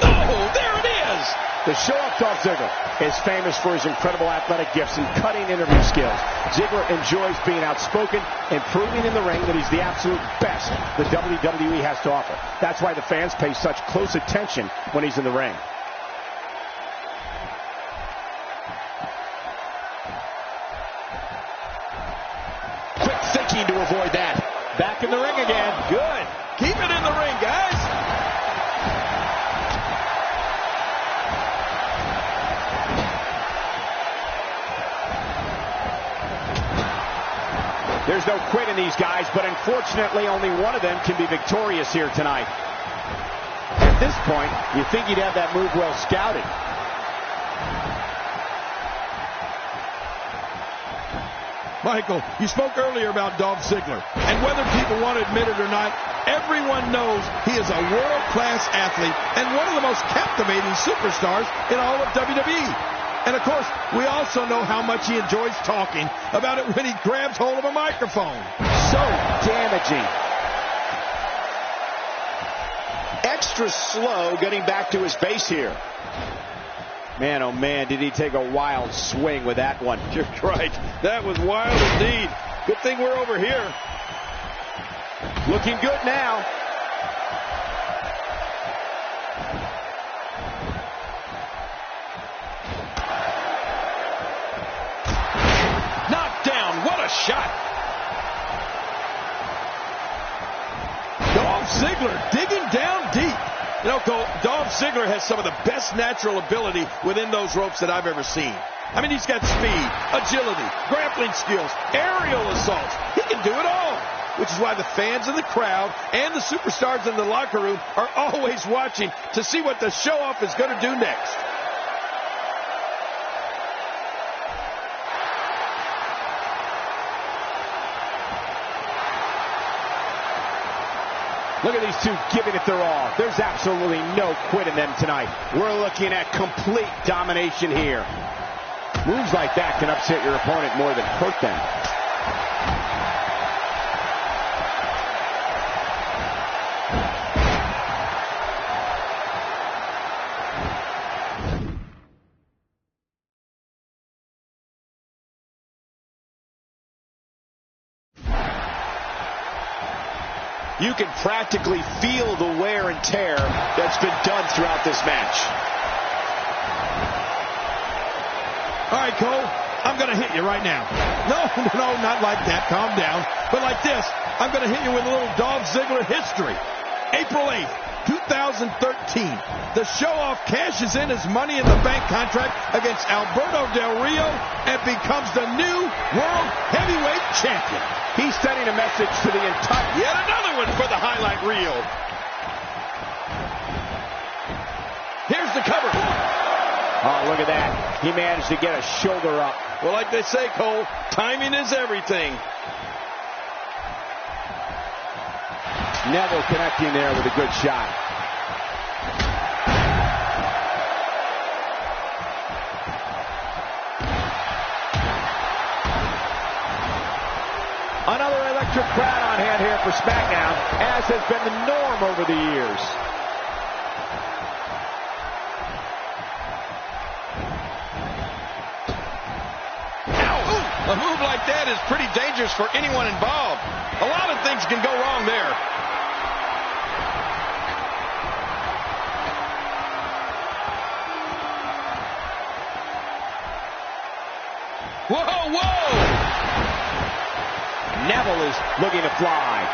Speaker 2: Oh, there it is!
Speaker 4: The show-off Dolph Ziggler is famous for his incredible athletic gifts and cutting interview skills. Ziggler enjoys being outspoken and proving in the ring that he's the absolute best the WWE has to offer. That's why the fans pay such close attention when he's in the ring.
Speaker 3: Quick thinking to avoid that.
Speaker 4: Back in the ring again.
Speaker 2: Good. Keep it in the ring, guys.
Speaker 4: There's no quit in these guys, but unfortunately only one of them can be victorious here tonight. At this point, you think you'd have that move well scouted.
Speaker 2: Michael, you spoke earlier about Dolph Ziggler, and whether people want to admit it or not, everyone knows he is a world-class athlete and one of the most captivating superstars in all of WWE. And, of course, we also know how much he enjoys talking about it when he grabs hold of a microphone.
Speaker 4: So damaging.
Speaker 3: Extra slow getting back to his base here.
Speaker 4: Man, oh man, did he take a wild swing with that one.
Speaker 2: You're right. That was wild indeed. Good thing we're over here.
Speaker 4: Looking good now.
Speaker 2: Knocked down. What a shot. Dolph Ziggler digging down deep. You know, Cole, Dolph Ziggler has some of the best natural ability within those ropes that I've ever seen. I mean, he's got speed, agility, grappling skills, aerial assaults. He can do it all, which is why the fans in the crowd and the superstars in the locker room are always watching to see what the show-off is going to do next.
Speaker 4: Look at these two giving it their all. There's absolutely no quit in them tonight. We're looking at complete domination here. Moves like that can upset your opponent more than hurt them.
Speaker 3: You can practically feel the wear and tear that's been done throughout this match.
Speaker 2: All right, Cole, I'm going to hit you right now. No, not like that. Calm down. But like this, I'm going to hit you with a little Dolph Ziggler history. April 8th, 2013. The show-off cashes in his Money in the Bank contract against Alberto Del Rio and becomes the new World Heavyweight Champion.
Speaker 4: He's sending a message to the entire...
Speaker 2: Yet another one for the highlight reel. Here's the cover.
Speaker 4: Oh, look at that. He managed to get a shoulder up.
Speaker 2: Well, like they say, Cole, timing is everything.
Speaker 4: Neville connecting there with a good shot. Another electric crowd on hand here for Smackdown, as has been the norm over the years.
Speaker 2: A move like that is pretty dangerous for anyone involved. A lot of things can go wrong there. Whoa, whoa!
Speaker 4: Neville is looking to fly.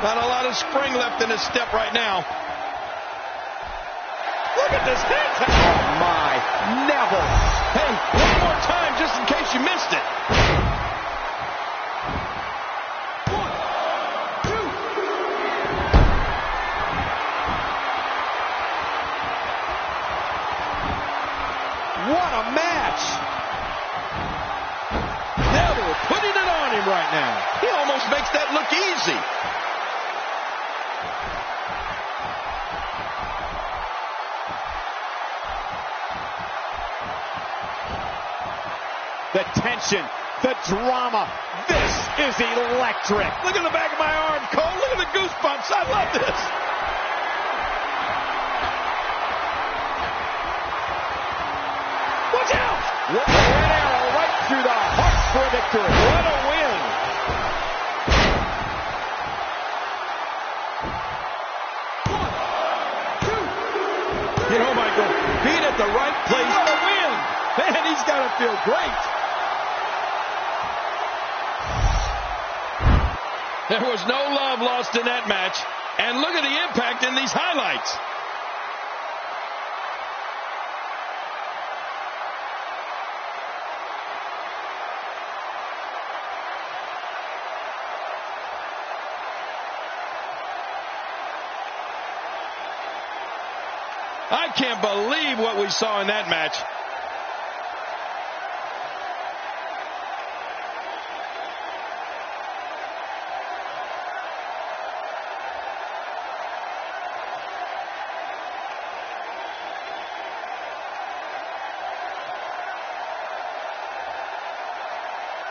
Speaker 2: Not a lot of spring left in his step right now. Look at this head tap.
Speaker 4: Oh, my. Neville.
Speaker 2: Hey, one more time just in case you missed it. 1, 2. What a match. Neville putting it on him right now. He almost makes that look easy.
Speaker 4: the tension, the drama. This is electric.
Speaker 2: Look at the back of my arm, Cole. Look at the goosebumps. I love this. Watch out!
Speaker 4: An arrow right through the heart for a victory.
Speaker 2: What a win. You know, Michael, being at the right place, what a win. Man, he's got to feel great. There was no love lost in that match. And look at the impact in these highlights. I can't believe what we saw in that match.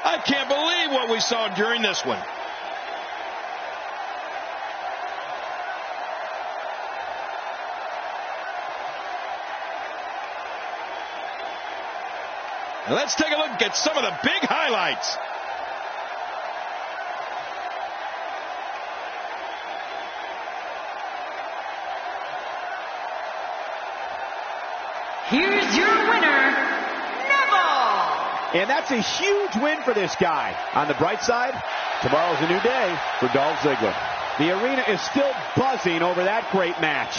Speaker 2: I can't believe what we saw during this one. Let's take a look at some of the big highlights.
Speaker 1: Here's your winner, Neville.
Speaker 4: And that's a huge win for this guy. On the bright side, tomorrow's a new day for Dolph Ziggler. The arena is still buzzing over that great match.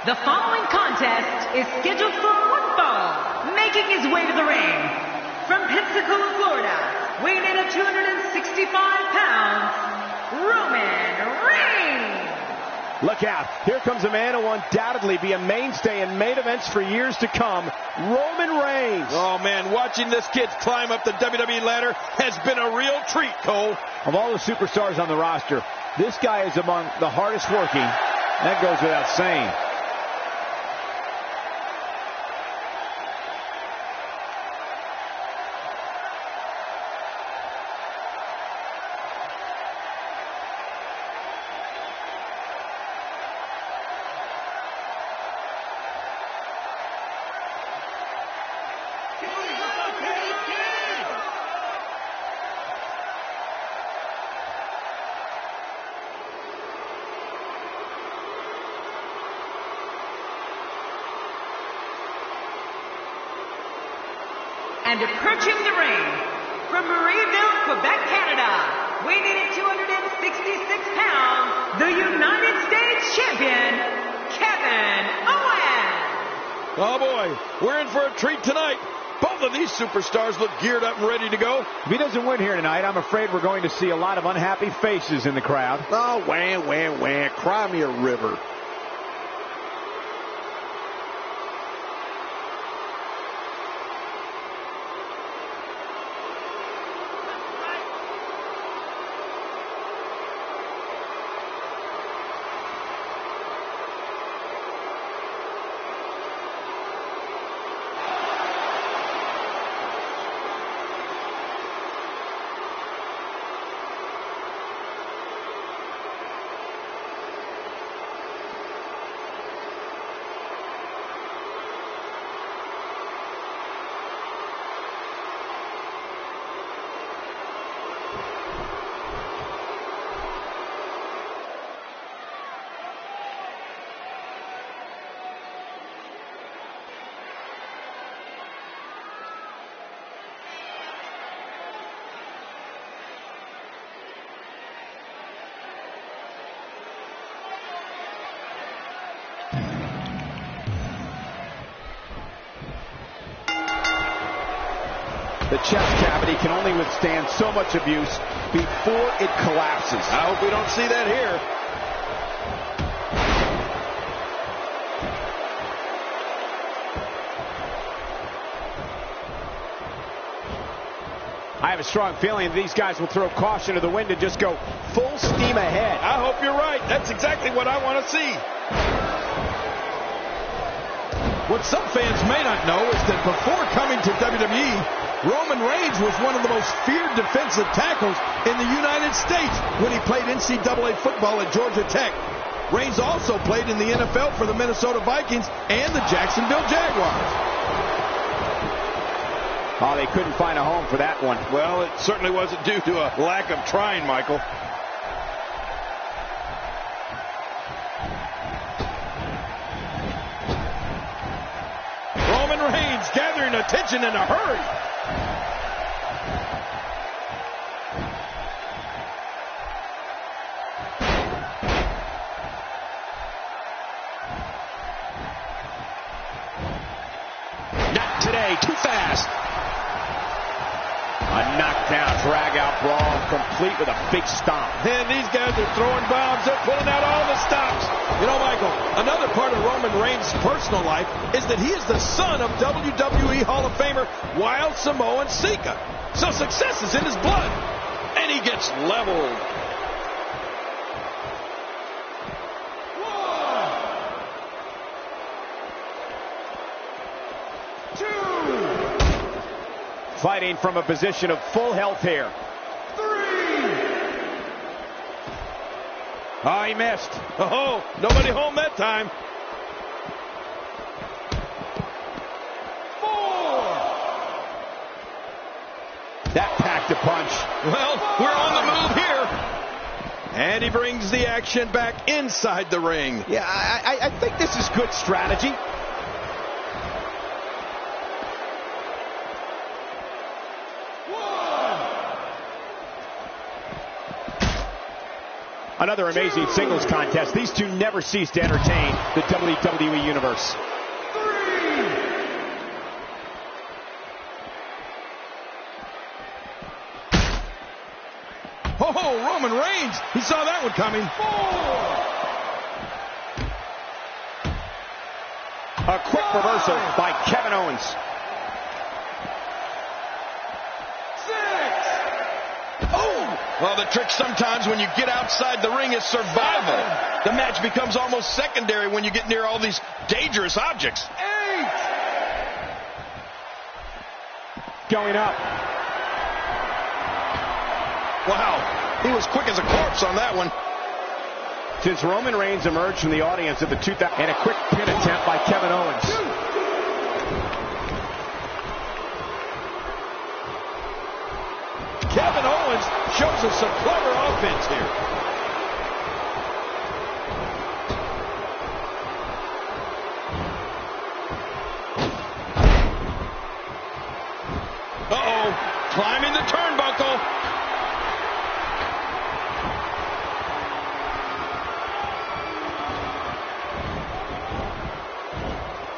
Speaker 1: The following contest is scheduled for one fall. Making his way to the ring from Pensacola, Florida, weighing in at 265 pounds, Roman Reigns.
Speaker 4: Look out. Here comes a man who will undoubtedly be a mainstay in main events for years to come, Roman Reigns.
Speaker 2: Oh, man, watching this kid climb up the WWE ladder has been a real treat, Cole.
Speaker 4: Of all the superstars on the roster, this guy is among the hardest working. That goes without saying.
Speaker 1: And approaching the ring from Marieville, Quebec, Canada, weighing in at 266 pounds, the United States Champion, Kevin Owens.
Speaker 2: Oh, boy, we're in for a treat tonight. Both of these superstars look geared up and ready to go.
Speaker 4: If he doesn't win here tonight, I'm afraid we're going to see a lot of unhappy faces in the crowd.
Speaker 3: Oh, wah. Cry me a river.
Speaker 4: The chest cavity can only withstand so much abuse before it collapses.
Speaker 2: I hope we don't see that here.
Speaker 4: I have a strong feeling these guys will throw caution to the wind and just go full steam ahead.
Speaker 2: I hope you're right. That's exactly what I want to see. What some fans may not know is that before coming to WWE, Roman Reigns was one of the most feared defensive tackles in the United States when he played NCAA football at Georgia Tech. Reigns also played in the NFL for the Minnesota Vikings and the Jacksonville Jaguars.
Speaker 4: Oh, they couldn't find a home for that one.
Speaker 2: Well, it certainly wasn't due to a lack of trying, Michael. Roman Reigns gathering attention in a hurry.
Speaker 4: Not today, too fast. A knockdown, drag-out brawl, complete with a big stomp.
Speaker 2: And these guys are throwing bombs. They're pulling out all the stops. You know, Michael, another part of Roman Reigns' personal life is that he is the son of WWE Hall of Famer Wild Samoan Sika. So success is in his blood. And he gets leveled.
Speaker 4: Fighting from a position of full health here.
Speaker 2: 3.
Speaker 4: Oh, he missed.
Speaker 2: Oh, nobody home that time. 4.
Speaker 4: That packed a punch.
Speaker 2: Well, we're on the move here. And he brings the action back inside the ring.
Speaker 4: Yeah, I think this is good strategy. Another amazing singles contest. These two never cease to entertain the WWE Universe.
Speaker 2: 3. Oh, Roman Reigns. He saw that one coming. 4.
Speaker 4: A quick reversal by Kevin Owens.
Speaker 2: 6. Oh! Well, the trick sometimes when you get outside the ring is survival. The match becomes almost secondary when you get near all these dangerous objects. 8.
Speaker 4: Going up.
Speaker 2: Wow, he was quick as a corpse on that one.
Speaker 4: Since Roman Reigns emerged from the audience at the 2000 and a quick pin attempt by Kevin Owens.
Speaker 2: Kevin Owens shows us some clever offense here. Uh-oh, climbing the turnbuckle.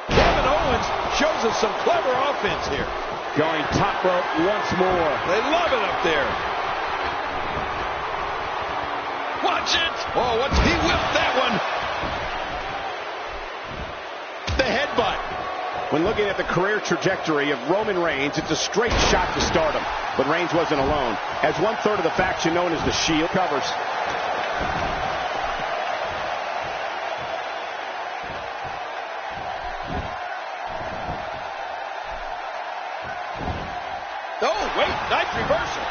Speaker 2: Kevin Owens shows us some clever offense here.
Speaker 4: Going top rope once more.
Speaker 2: They love it up there. Watch it. Oh, he whipped that one. The headbutt.
Speaker 4: When looking at the career trajectory of Roman Reigns, it's a straight shot to stardom. But Reigns wasn't alone, as 1/3 of the faction known as the Shield covers.
Speaker 2: Oh, wait, nice reversal.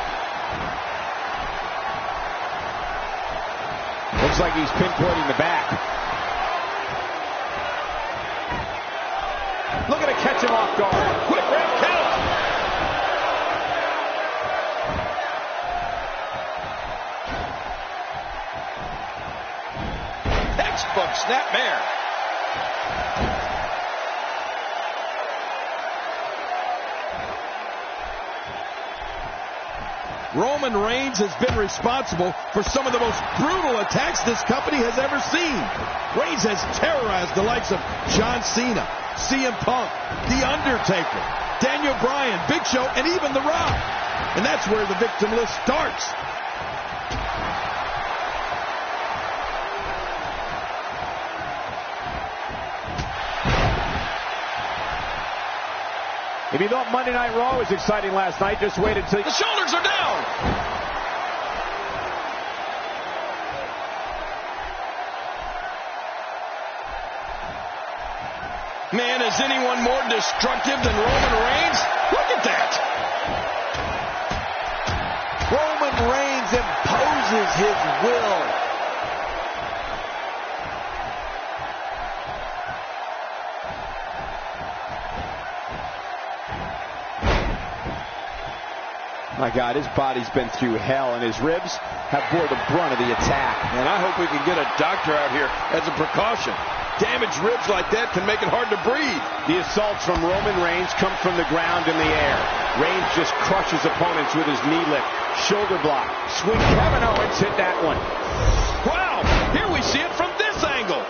Speaker 4: Looks like he's pinpointing the back. Looking to catch him off guard.
Speaker 2: Quick round count. Textbook snapmare. Roman Reigns has been responsible for some of the most brutal attacks this company has ever seen. Reigns has terrorized the likes of John Cena, CM Punk, The Undertaker, Daniel Bryan, Big Show, and even The Rock. And that's where the victim list starts.
Speaker 4: If you thought Monday Night Raw was exciting last night, just wait until...
Speaker 2: The shoulders are down! Man, is anyone more destructive than Roman Reigns? Look at that!
Speaker 3: Roman Reigns imposes his will.
Speaker 4: My God, his body's been through hell, and his ribs have bore the brunt of the attack.
Speaker 2: And I hope we can get a doctor out here as a precaution. Damaged ribs like that can make it hard to breathe.
Speaker 4: The assaults from Roman Reigns come from the ground in the air. Reigns just crushes opponents with his knee lift, shoulder block, swing. Kevin Owens hit that one.
Speaker 2: Wow, here we see it from this angle.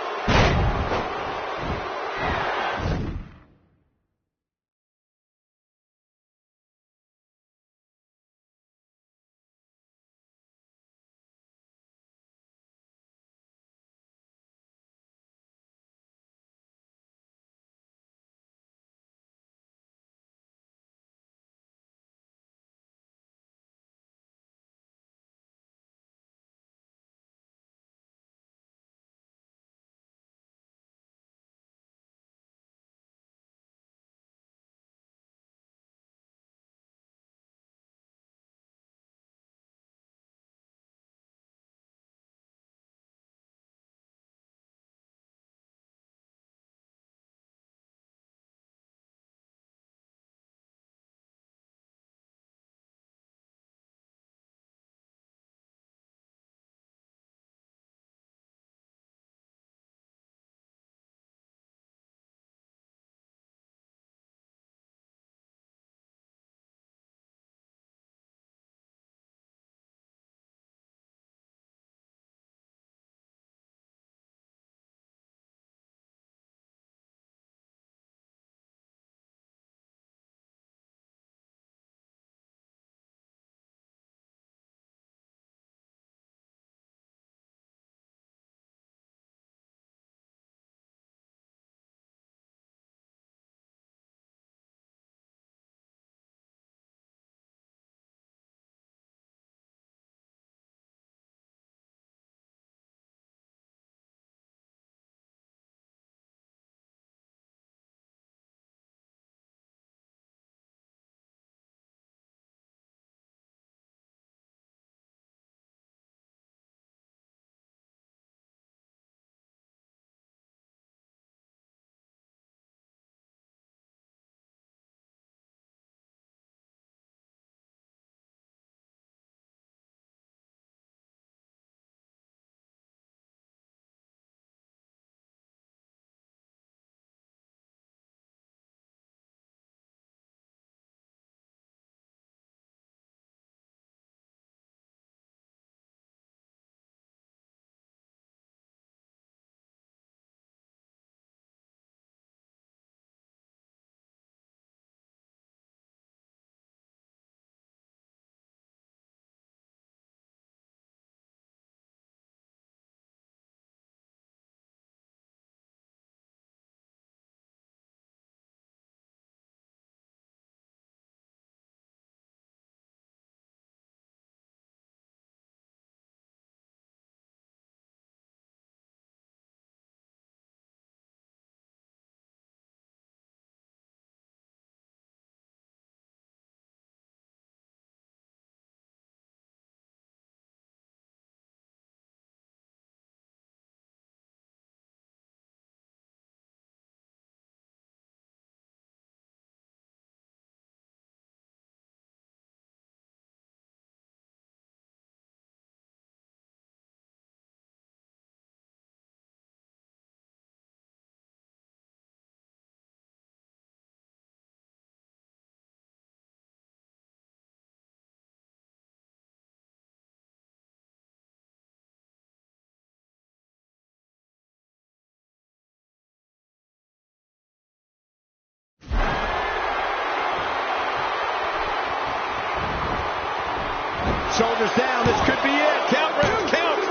Speaker 4: shoulders down. This could be it.
Speaker 2: Count, Ref, count.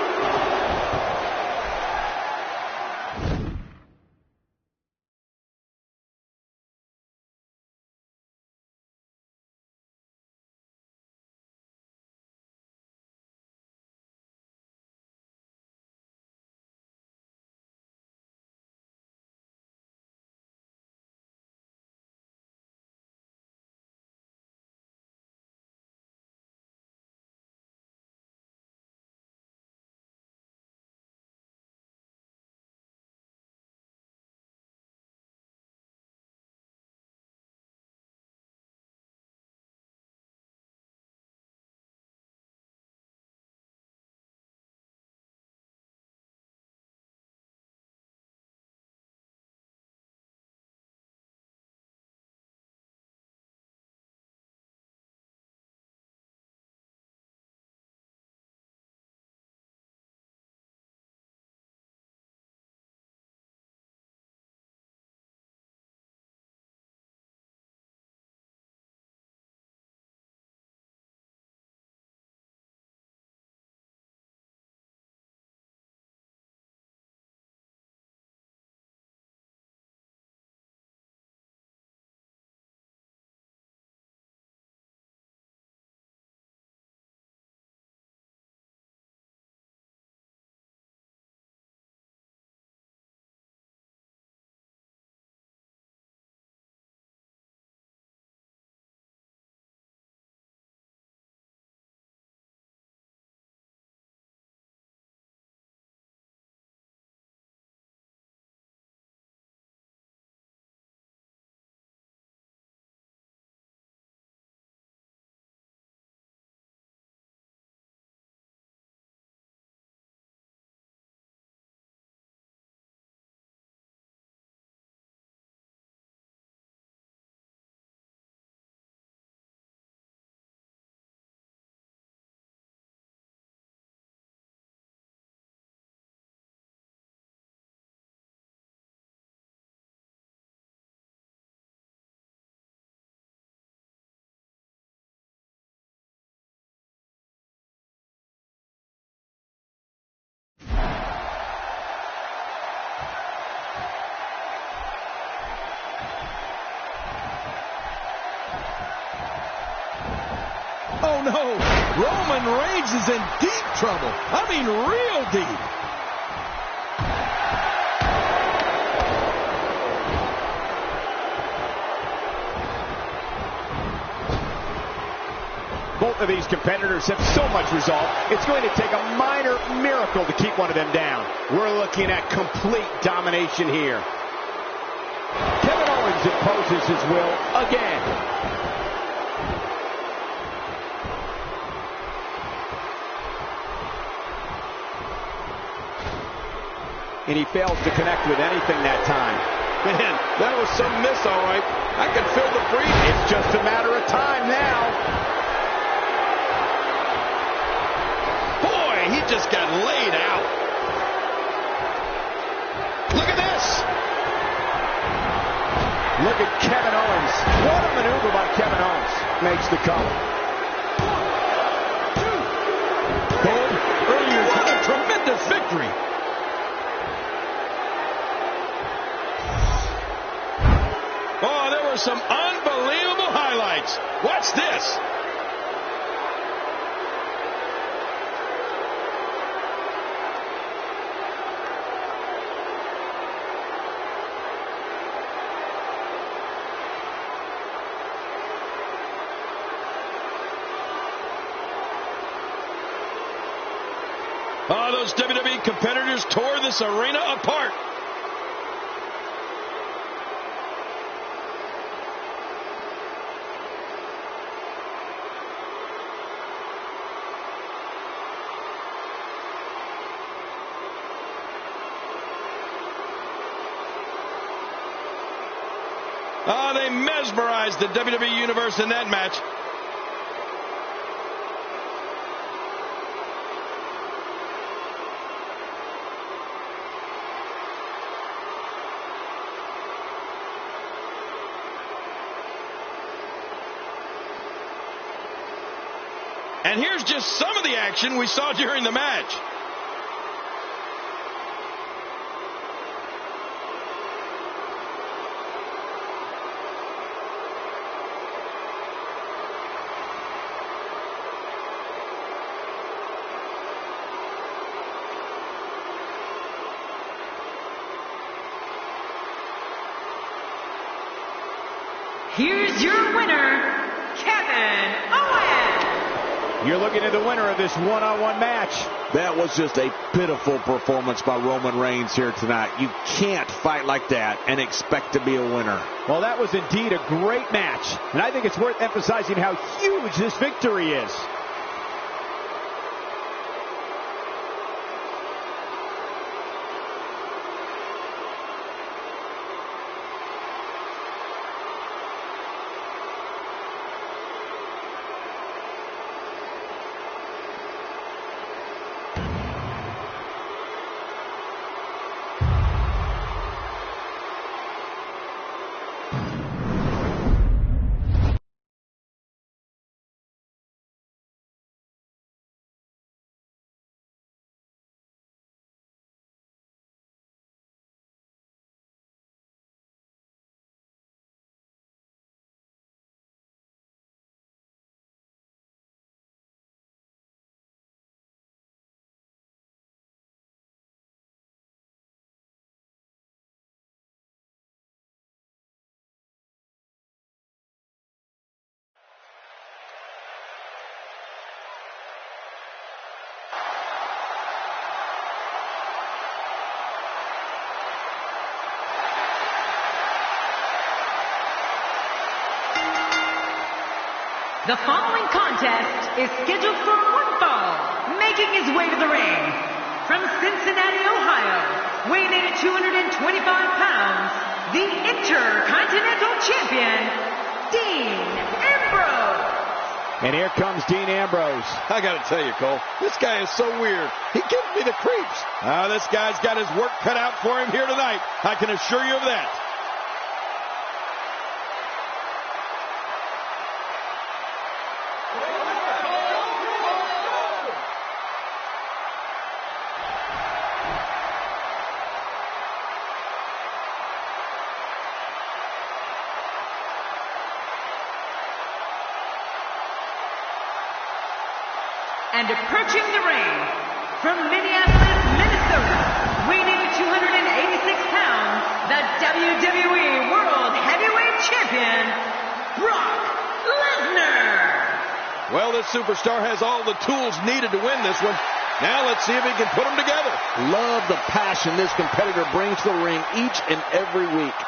Speaker 2: Oh, no. Roman Reigns is in deep trouble. I mean, real deep.
Speaker 4: Both of these competitors have so much resolve, it's going to take a minor miracle to keep one of them down. We're looking at complete domination here. Kevin Owens imposes his will again. And he fails to connect with anything that time.
Speaker 2: Man, that was some miss, all right. I can feel the breathing.
Speaker 4: It's just a matter of time now.
Speaker 2: Boy, he just got laid out. Look at this.
Speaker 4: Look at Kevin Owens. What a maneuver by Kevin Owens. Makes the cover.
Speaker 2: Gold earlier. What a tremendous victory. Oh, there were some unbelievable highlights. Watch this. Oh, those WWE competitors tore this arena apart. Oh, they mesmerized the WWE Universe in that match. And here's just some of the action we saw during the match.
Speaker 1: Here's your winner, Kevin Owens.
Speaker 4: You're looking at the winner of this one-on-one match.
Speaker 3: That was just a pitiful performance by Roman Reigns here tonight. You can't fight like that and expect to be a winner.
Speaker 4: Well, that was indeed a great match. And I think it's worth emphasizing how huge this victory is.
Speaker 1: The following contest is scheduled for one fall, making his way to the ring. From Cincinnati, Ohio, weighing in at 225 pounds, the Intercontinental Champion, Dean Ambrose.
Speaker 4: And here comes Dean Ambrose.
Speaker 2: I got to tell you, Cole, this guy is so weird. He gives me the creeps. This guy's got his work cut out for him here tonight. I can assure you of that.
Speaker 1: And approaching the ring, from Minneapolis, Minnesota, weighing in at 286 pounds, the WWE World Heavyweight Champion, Brock Lesnar.
Speaker 2: Well, this superstar has all the tools needed to win this one. Now let's see if he can put them together.
Speaker 3: Love the passion this competitor brings to the ring each and every week.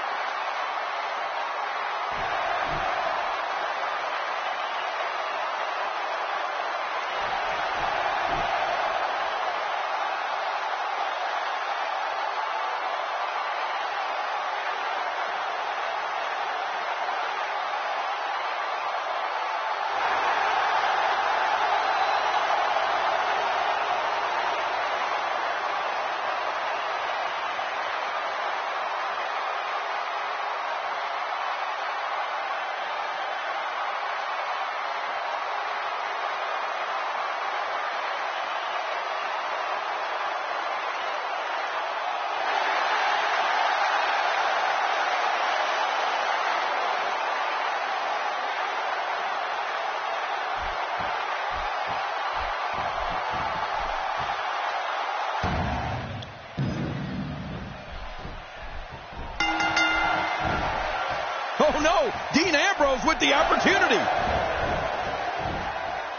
Speaker 2: Oh no, Dean Ambrose with the opportunity.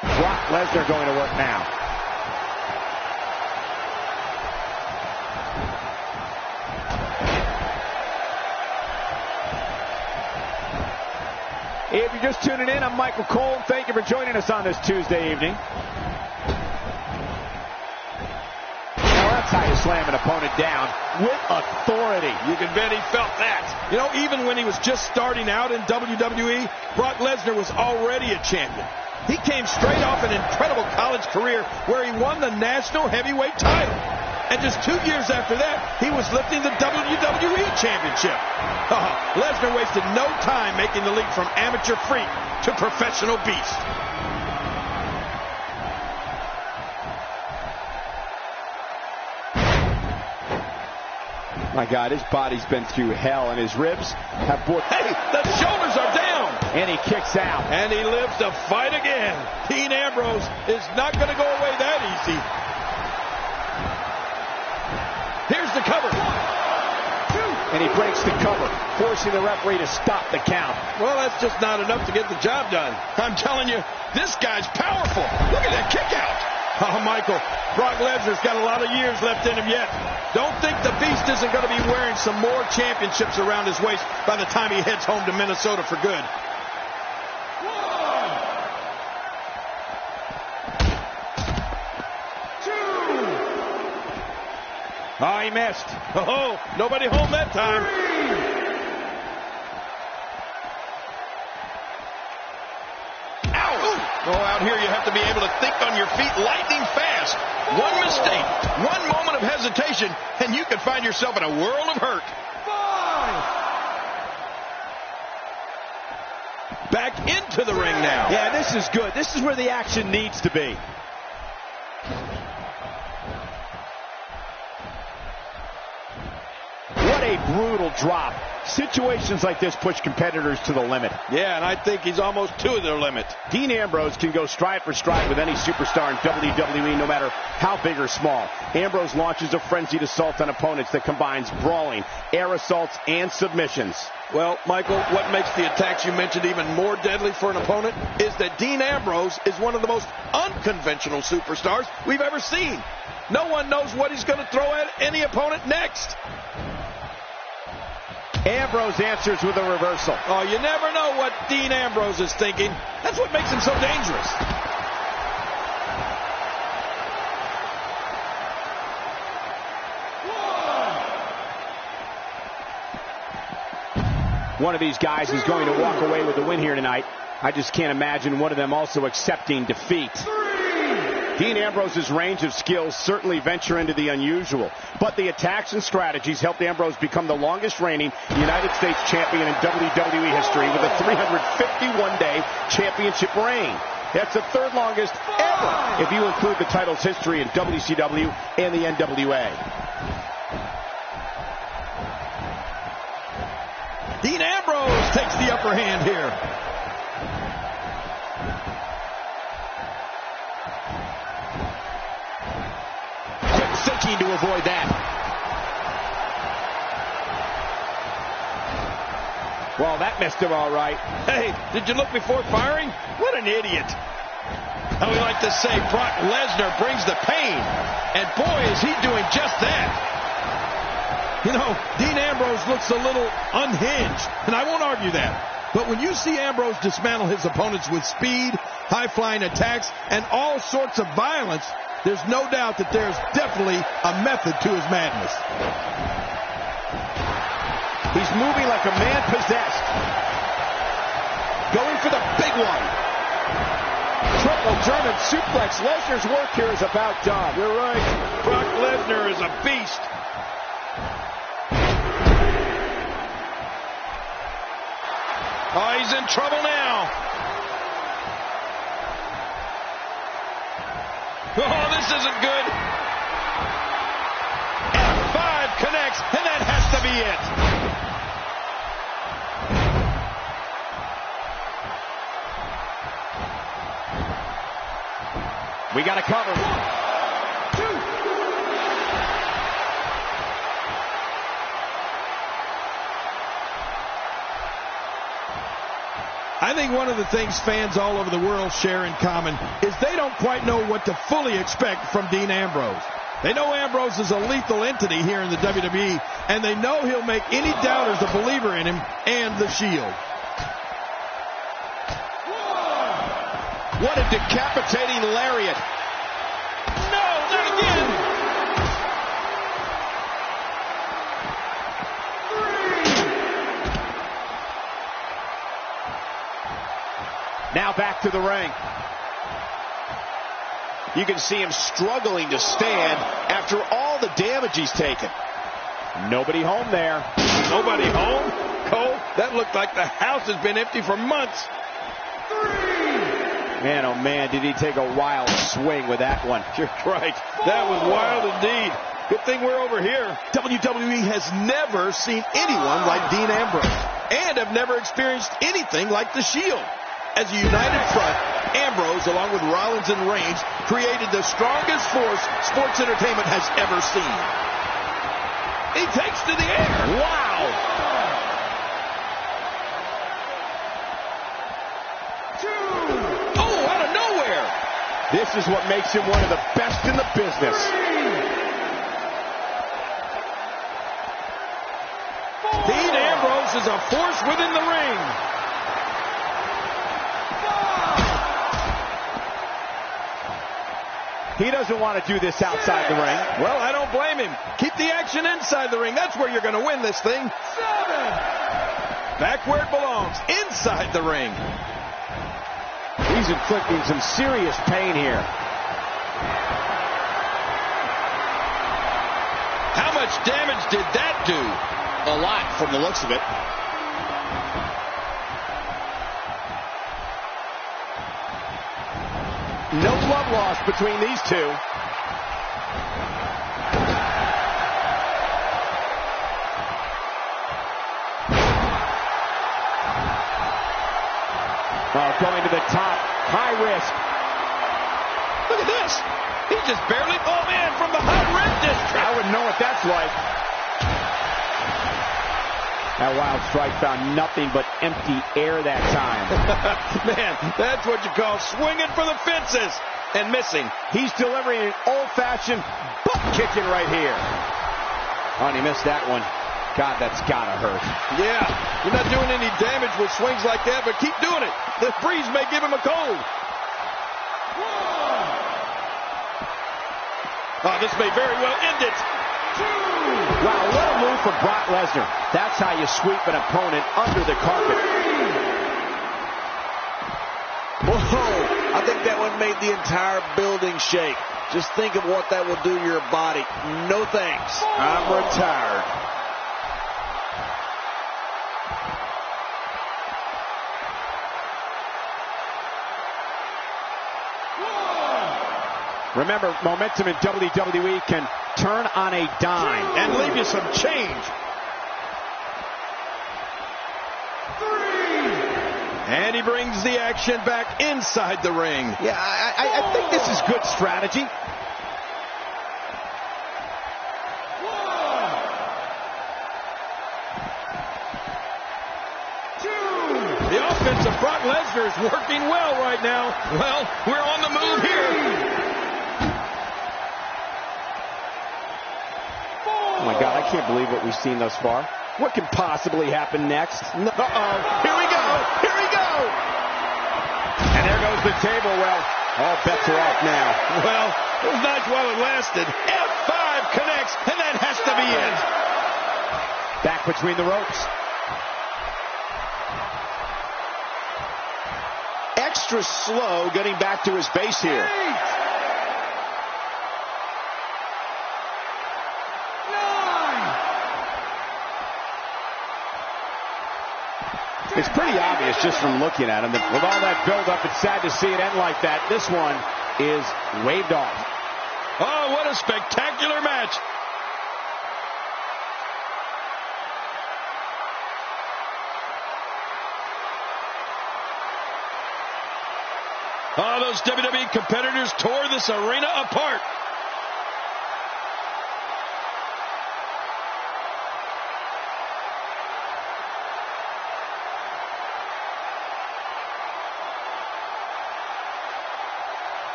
Speaker 4: Brock Lesnar going to work now. If you're just tuning in, I'm Michael Cole. Thank you for joining us on this Tuesday evening. Now that's how you slam an opponent down with authority.
Speaker 2: You can bet he felt that. You know, even when he was just starting out in WWE, Brock Lesnar was already a champion. He came straight off an incredible college career where he won the National Heavyweight title. And just 2 years after that, he was lifting the WWE Championship. Lesnar wasted no time making the leap from amateur freak to professional beast.
Speaker 4: My God, his body's been through hell, and his ribs have bore.
Speaker 2: Hey, the shoulders are down.
Speaker 4: And he kicks out.
Speaker 2: And he lives to fight again. Dean Ambrose is not going to go away that easy. Here's the cover.
Speaker 4: And he breaks the cover, forcing the referee to stop the count.
Speaker 2: Well, that's just not enough to get the job done. I'm telling you, this guy's powerful. Look at that kick out. Oh, Michael, Brock Lesnar's got a lot of years left in him yet. Don't think the Beast isn't going to be wearing some more championships around his waist by the time he heads home to Minnesota for good.
Speaker 4: Oh, he missed.
Speaker 2: Oh, nobody home that time. Ow! Oh, out here you have to be able to think on your feet lightning fast. One mistake, one moment of hesitation, and you could find yourself in a world of hurt. 5. Back into the ring now.
Speaker 4: Yeah, this is good. This is where the action needs to be. What a brutal drop. Situations like this push competitors to the limit.
Speaker 2: Yeah, and I think he's almost to their limit.
Speaker 4: Dean Ambrose can go stride for stride with any superstar in WWE, no matter how big or small. Ambrose launches a frenzied assault on opponents that combines brawling, air assaults, and submissions.
Speaker 2: Well, Michael, what makes the attacks you mentioned even more deadly for an opponent is that Dean Ambrose is one of the most unconventional superstars we've ever seen. No one knows what he's going to throw at any opponent next.
Speaker 4: Ambrose answers with a reversal.
Speaker 2: Oh, you never know what Dean Ambrose is thinking. That's what makes him so dangerous.
Speaker 4: One of these guys is going to walk away with the win here tonight. I just can't imagine one of them also accepting defeat. Dean Ambrose's range of skills certainly venture into the unusual, but the attacks and strategies helped Ambrose become the longest reigning United States champion in WWE history with a 351-day championship reign. That's the third longest ever if you include the title's history in WCW and the NWA.
Speaker 2: Dean Ambrose takes the upper hand here.
Speaker 4: Thinking to avoid that. Well, that missed him all right.
Speaker 2: Hey, did you look before firing? What an idiot. How we like to say, Brock Lesnar brings the pain. And boy, is he doing just that. You know, Dean Ambrose looks a little unhinged, and I won't argue that. But when you see Ambrose dismantle his opponents with speed, high-flying attacks, and all sorts of violence, there's no doubt that there's definitely a method to his madness.
Speaker 4: He's moving like a man possessed. Going for the big one. Triple German suplex. Lesnar's work here is about done.
Speaker 2: You're right. Brock Lesnar is a beast. Oh, he's in trouble now. Oh, this isn't good. F5 connects, and that has to be it.
Speaker 4: We got to cover.
Speaker 1: 1, 2.
Speaker 2: I think one of the things fans all over the world share in common is they don't quite know what to fully expect from Dean Ambrose. They know Ambrose is a lethal entity here in the WWE, and they know he'll make any doubters a believer in him and the Shield.
Speaker 3: What a decapitating lariat.
Speaker 2: No, not again.
Speaker 4: Now back to the ring.
Speaker 3: You can see him struggling to stand after all the damage he's taken.
Speaker 4: Nobody home there.
Speaker 2: Nobody home? Cole, that looked like the house has been empty for months.
Speaker 1: 3.
Speaker 4: Man, oh man, did he take a wild swing with that one.
Speaker 2: You're right. That was wild indeed. Good thing we're over here. WWE has never seen anyone like Dean Ambrose and have never experienced anything like the Shield. As a united front, Ambrose, along with Rollins and Reigns, created the strongest force sports entertainment has ever seen. He takes to the air. Wow.
Speaker 4: This is what makes him one of the best in the business.
Speaker 2: Dean Ambrose is a force within the ring.
Speaker 4: He doesn't want to do this outside the ring.
Speaker 2: Well, I don't blame him. Keep the action inside the ring. That's where you're going to win this thing. 7. Back where it belongs, inside the ring.
Speaker 4: He's inflicting some serious pain here.
Speaker 2: How much damage did that do?
Speaker 3: A lot from the looks of it.
Speaker 4: No love lost between these two. Oh, going to the top. High risk.
Speaker 2: Look at this. He just barely, oh man, from the hot red district.
Speaker 4: I wouldn't know what that's like. That wild strike found nothing but empty air that time.
Speaker 2: Man, that's what you call swinging for the fences and missing.
Speaker 4: He's delivering an old-fashioned butt kicking right here. Oh, and he missed that one. God, that's gotta hurt.
Speaker 2: Yeah, you're not doing any damage with swings like that, but keep doing it. The breeze may give him a cold. Oh, this may very well end it.
Speaker 4: 2. Wow, what a move from Brock Lesnar. That's how you sweep an opponent under the carpet.
Speaker 3: Whoa, I think that one made the entire building shake. Just think of what that will do to your body. No thanks. I'm retired.
Speaker 4: Remember, momentum in WWE can turn on a dime
Speaker 2: and leave you some change. 3. And he brings the action back inside the ring.
Speaker 4: Yeah, I think this is good strategy.
Speaker 2: 1. The offense of Brock Lesnar is working well right now. Well, we're on the move here.
Speaker 4: Oh my God, I can't believe what we've seen thus far. What can possibly happen next?
Speaker 2: Uh-oh. Here we go. Here we go.
Speaker 4: And there goes the table. Well, all bets are off now.
Speaker 2: Well, it was nice while it lasted. F5 connects, and that has to be it.
Speaker 4: Back between the ropes. Extra slow getting back to his base here.
Speaker 2: 8.
Speaker 4: It's pretty obvious just from looking at him that with all that build-up, it's sad to see it end like that. This one is waved off.
Speaker 2: Oh, what a spectacular match. Oh, those WWE competitors tore this arena apart.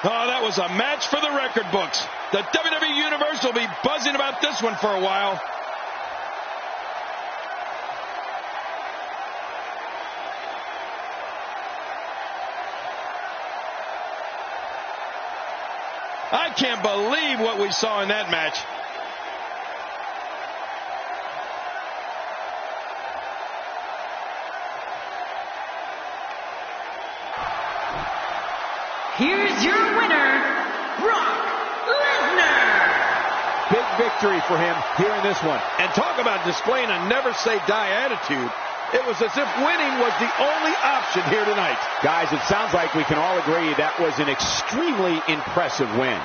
Speaker 2: Oh, that was a match for the record books. The WWE Universe will be buzzing about this one for a while. I can't believe what we saw in that match.
Speaker 1: Here's your winner, Brock Lesnar.
Speaker 4: Big victory for him here in this one.
Speaker 2: And talk about displaying a never-say-die attitude. It was as if winning was the only option here tonight.
Speaker 4: Guys, it sounds like we can all agree that was an extremely impressive win.